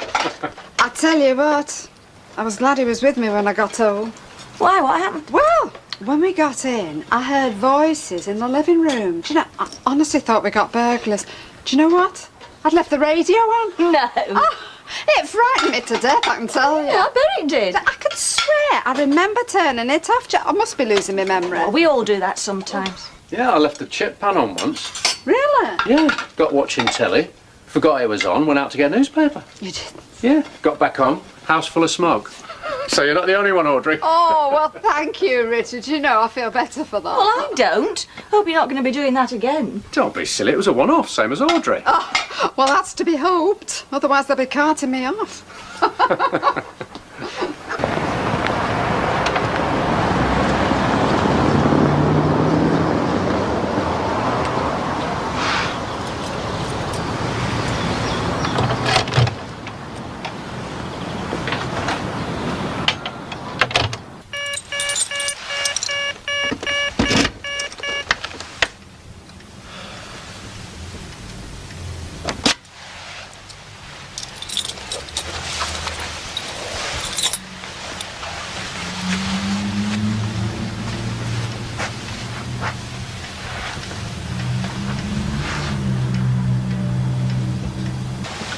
I tell you what. I was glad he was with me when I got home. Why? What happened? Well, when we got in, I heard voices in the living room. Do you know, I honestly thought we got burglars. Do you know what? I'd left the radio on. No. Oh, it frightened me to death, I can tell you. Yeah, I bet it did. I could swear I remember turning it off. I must be losing my memory. Well, we all do that sometimes. Yeah, I left the chip pan on once. Really? Yeah, got watching telly. Forgot it was on, went out to get a newspaper. You did? Yeah, got back home, house full of smoke. So you're not the only one, Audrey. Oh, well, thank you, Richard. You know, I feel better for that. Well, I don't. Hope you're not going to be doing that again. Don't be silly, it was a one-off, same as Audrey. Oh, well, that's to be hoped. Otherwise, they'll be carting me off.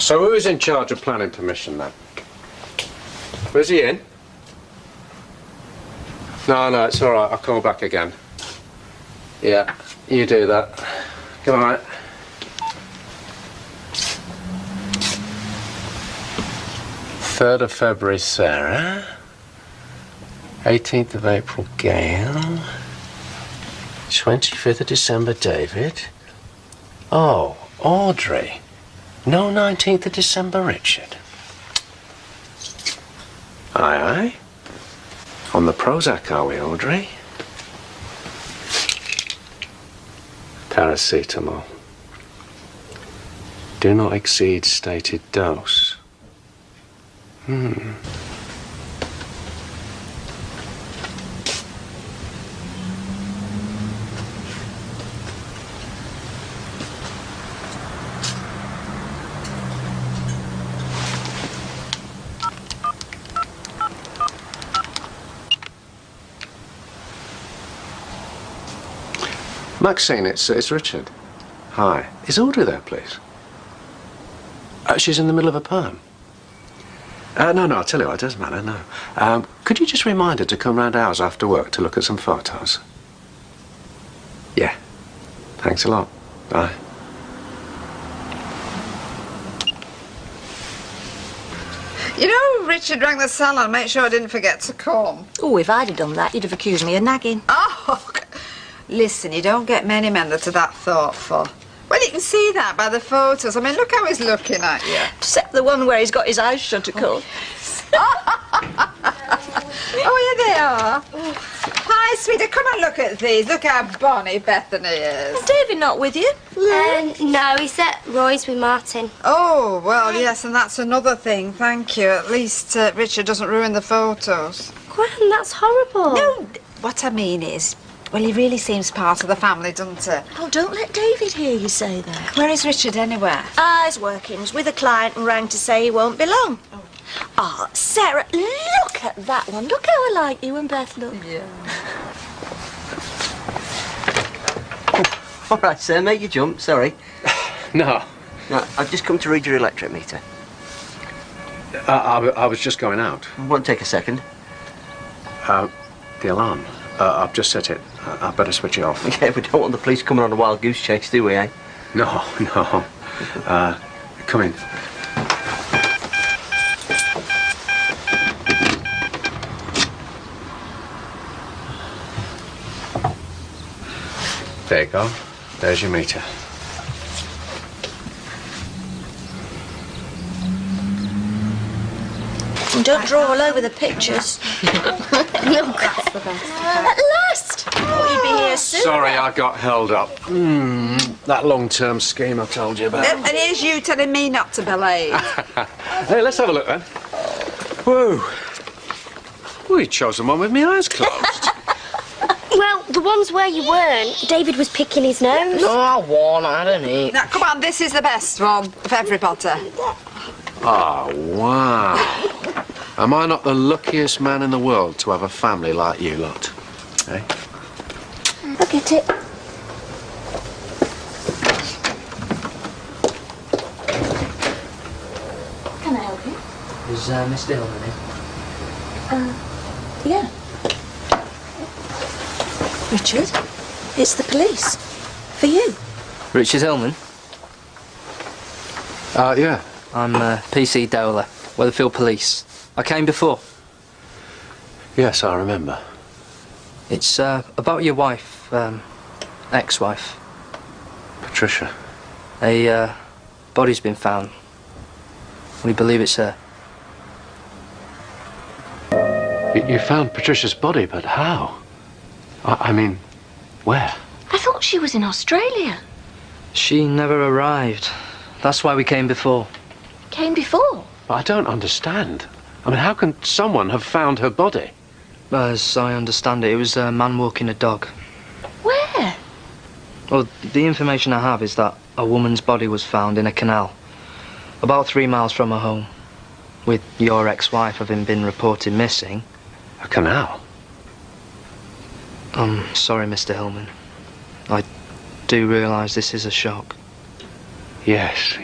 So who is in charge of planning permission then? Where's he in? No, it's all right. I'll call back again. Yeah, you do that. Good night. Third of February, Sarah. 18th of April, Gail. 25th of December, David. Oh, Audrey. No 19th of December, Richard. Aye. On the Prozac, are we, Audrey? Paracetamol. Do not exceed stated dose. Maxine, it's Richard. Hi. Is Audrey there, please? She's in the middle of a poem. No, I'll tell you what, it doesn't matter, no. Could you just remind her to come round ours after work to look at some photos? Yeah. Thanks a lot. Bye. You know, Richard rang the salon, make sure I didn't forget to come. Oh, if I'd have done that, you'd have accused me of nagging. Oh, listen, you don't get many men that are that thoughtful. Well, you can see that by the photos. I mean, look how he's looking at you. Except the one where he's got his eyes shut, of course. Oh, yeah, they are. Hi, sweetie, come and look at these. Look how bonny Bethany is. Is David not with you? No, he's at Roy's with Martin. Oh, well, yes, and that's another thing. Thank you. At least Richard doesn't ruin the photos. Gran, that's horrible. No, what I mean is, well, he really seems part of the family, doesn't he? Oh, don't let David hear you say that. Where is Richard anyway? He's working. He's with a client and rang to say he won't be long. Oh, Sarah, look at that one. Look how I like you and Beth look. Yeah. All right, sir, make you jump. Sorry. No. No, I've just come to read your electric meter. I was just going out. Won't take a second. The alarm. I've just set it. I'd better switch it off. Yeah, we don't want the police coming on a wild goose chase, do we, eh? No. Come in. There you go. There's your meter. And don't draw all over the pictures. Look, that's the best. At last! I thought you'd be here soon. Sorry, I got held up. That long-term scheme I told you about. And here's you telling me not to be late. Hey, let's have a look then. Whoa. We chose the one with my eyes closed. Well, the ones where you weren't, David was picking his nose. No, I won. I don't eat. Now, come on, this is the best one of everybody. Oh, wow. Am I not the luckiest man in the world to have a family like you lot? Eh? I'll get it. Can I help you? Is Mr. Hillman in? Yeah. Richard, it's the police. For you. Richard Hillman? Yeah. I'm PC Dowler, Weatherfield Police. I came before. Yes, I remember. It's about your wife, ex-wife. Patricia. A body's been found. We believe it's her. You found Patricia's body, but how? I mean, where? I thought she was in Australia. She never arrived. That's why we came before. Came before? I don't understand. I mean, how can someone have found her body? As I understand it, it was a man walking a dog. Where? Well, the information I have is that a woman's body was found in a canal, about 3 miles from her home, with your ex-wife having been reported missing. A canal? I'm sorry, Mr. Hillman. I do realise this is a shock. Yes,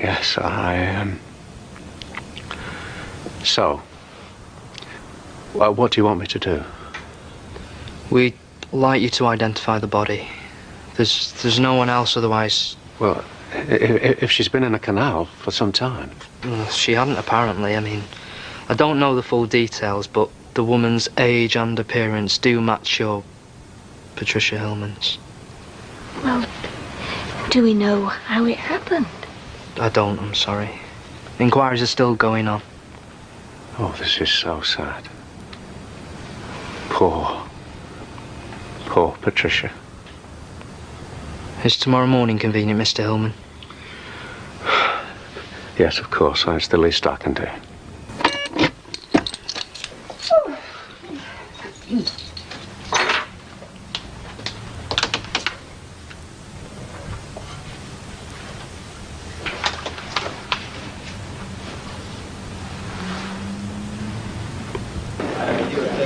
So, well, what do you want me to do? We'd like you to identify the body. There's no one else otherwise. Well, if she's been in a canal for some time. Well, she hadn't, apparently. I mean, I don't know the full details, but the woman's age and appearance do match your Patricia Hillman's. Well, do we know how it happened? I don't, I'm sorry. Inquiries are still going on. Oh, this is so sad. Poor Patricia. Is tomorrow morning convenient, Mr. Hillman? Yes, of course. It's the least I can do.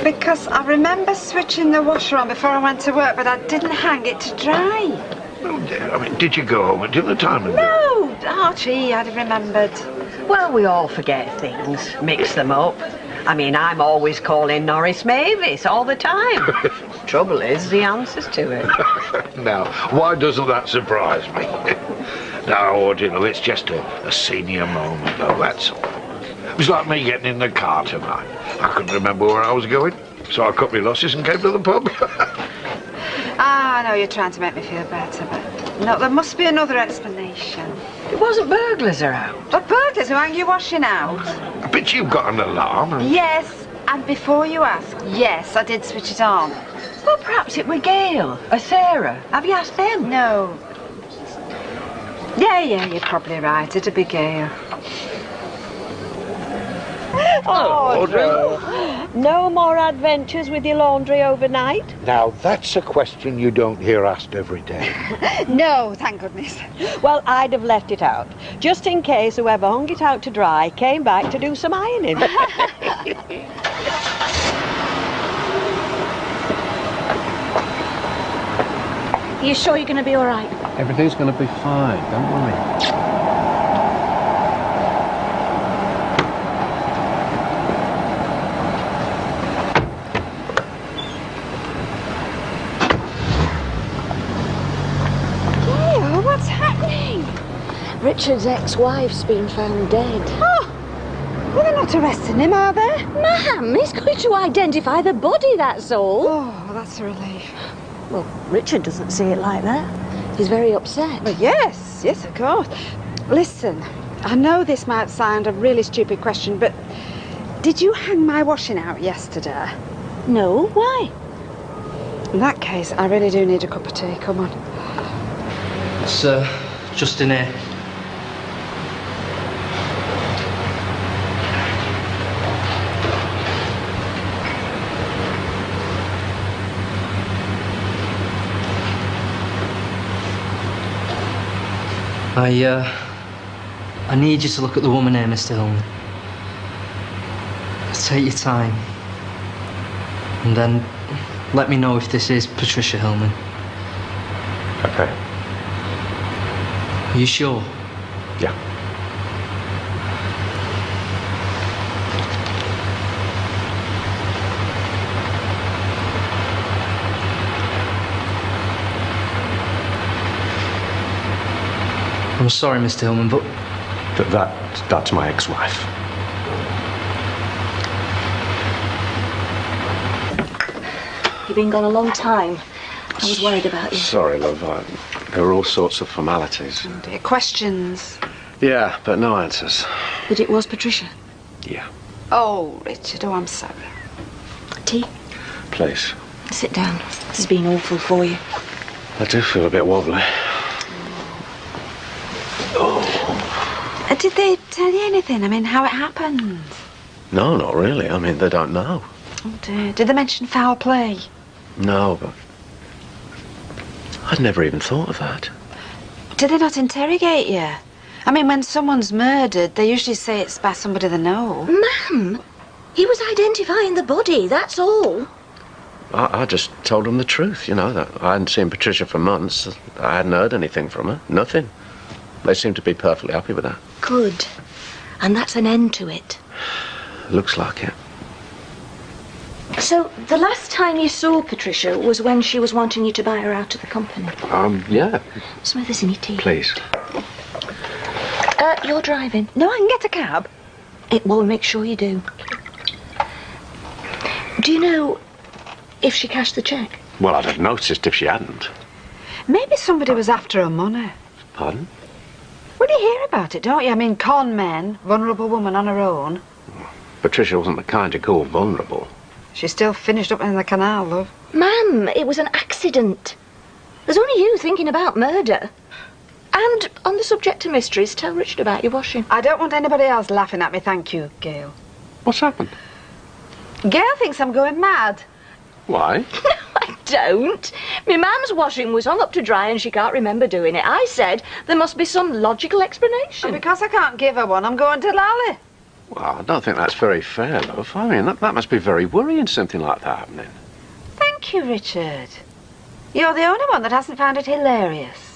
Because I remember switching the washer on before I went to work, but I didn't hang it to dry. Oh, dear. I mean, did you go home at dinner time? No! Oh, gee, I'd have remembered. Well, we all forget things, mix them up. I mean, I'm always calling Norris Mavis all the time. Trouble is, the answers to it. Now, why doesn't that surprise me? No, you know, it's just a senior moment, though, that's all. It was like me getting in the car tonight. I couldn't remember where I was going, so I cut my losses and came to the pub. I know you're trying to make me feel better, but no, there must be another explanation. It wasn't burglars are out. But burglars who hang your washing out? But you've got an alarm. Yes, and before you ask, yes, I did switch it on. Well, perhaps it were Gail or Sarah. Have you asked them? No. Yeah, you're probably right. It'd be Gail. Audrey. No more adventures with your laundry overnight? Now, that's a question you don't hear asked every day. No, thank goodness. Well, I'd have left it out, just in case whoever hung it out to dry came back to do some ironing. Are you sure you're going to be all right? Everything's going to be fine, don't worry. What's happening? Richard's ex-wife's been found dead. Oh! Well, they're not arresting him, are they? Ma'am, he's going to identify the body, that's all. Oh, well, that's a relief. Well, Richard doesn't see it like that. He's very upset. Well, yes, of course. Listen, I know this might sound a really stupid question, but did you hang my washing out yesterday? No, why? In that case, I really do need a cup of tea. Come on. It's just in here. I need you to look at the woman here, Mr. Hillman. Take your time. And then let me know if this is Patricia Hillman. Okay. Are you sure? Yeah. I'm sorry, Mr. Hillman, but... That's my ex-wife. You've been gone a long time. I was worried about you. Sorry, love. There were all sorts of formalities. Oh dear, questions. Yeah, but no answers. But it was Patricia? Yeah. Oh, Richard, oh, I'm sorry. Tea? Please. Sit down. This has been awful for you. I do feel a bit wobbly. Did they tell you anything? I mean, how it happened? No, not really. I mean, they don't know. Oh dear. Did they mention foul play? No, but... I'd never even thought of that. Did they not interrogate you? I mean, when someone's murdered, they usually say it's by somebody they know. Ma'am, he was identifying the body, that's all. I just told them the truth, you know, that I hadn't seen Patricia for months. I hadn't heard anything from her. Nothing. They seemed to be perfectly happy with that. Good. And that's an end to it. Looks like it. So, the last time you saw Patricia was when she was wanting you to buy her out of the company? Yeah. Smithers in your tea. Please. You're driving. No, I can get a cab. It will make sure you do. Do you know if she cashed the cheque? Well, I'd have noticed if she hadn't. Maybe somebody was after her money. Pardon? Well, you hear about it, don't you? I mean, con men, vulnerable woman on her own. Patricia wasn't the kind you call vulnerable. She's still finished up in the canal, love. Ma'am, it was an accident. There's only you thinking about murder. And on the subject of mysteries, tell Richard about your washing. I don't want anybody else laughing at me, thank you, Gail. What's happened? Gail thinks I'm going mad. Why? No, I don't. My mum's washing was hung up to dry and she can't remember doing it. I said there must be some logical explanation. And because I can't give her one, I'm going to Lally. Well, I don't think that's very fair, love. I mean, that must be very worrying, something like that happening. Thank you, Richard. You're the only one that hasn't found it hilarious.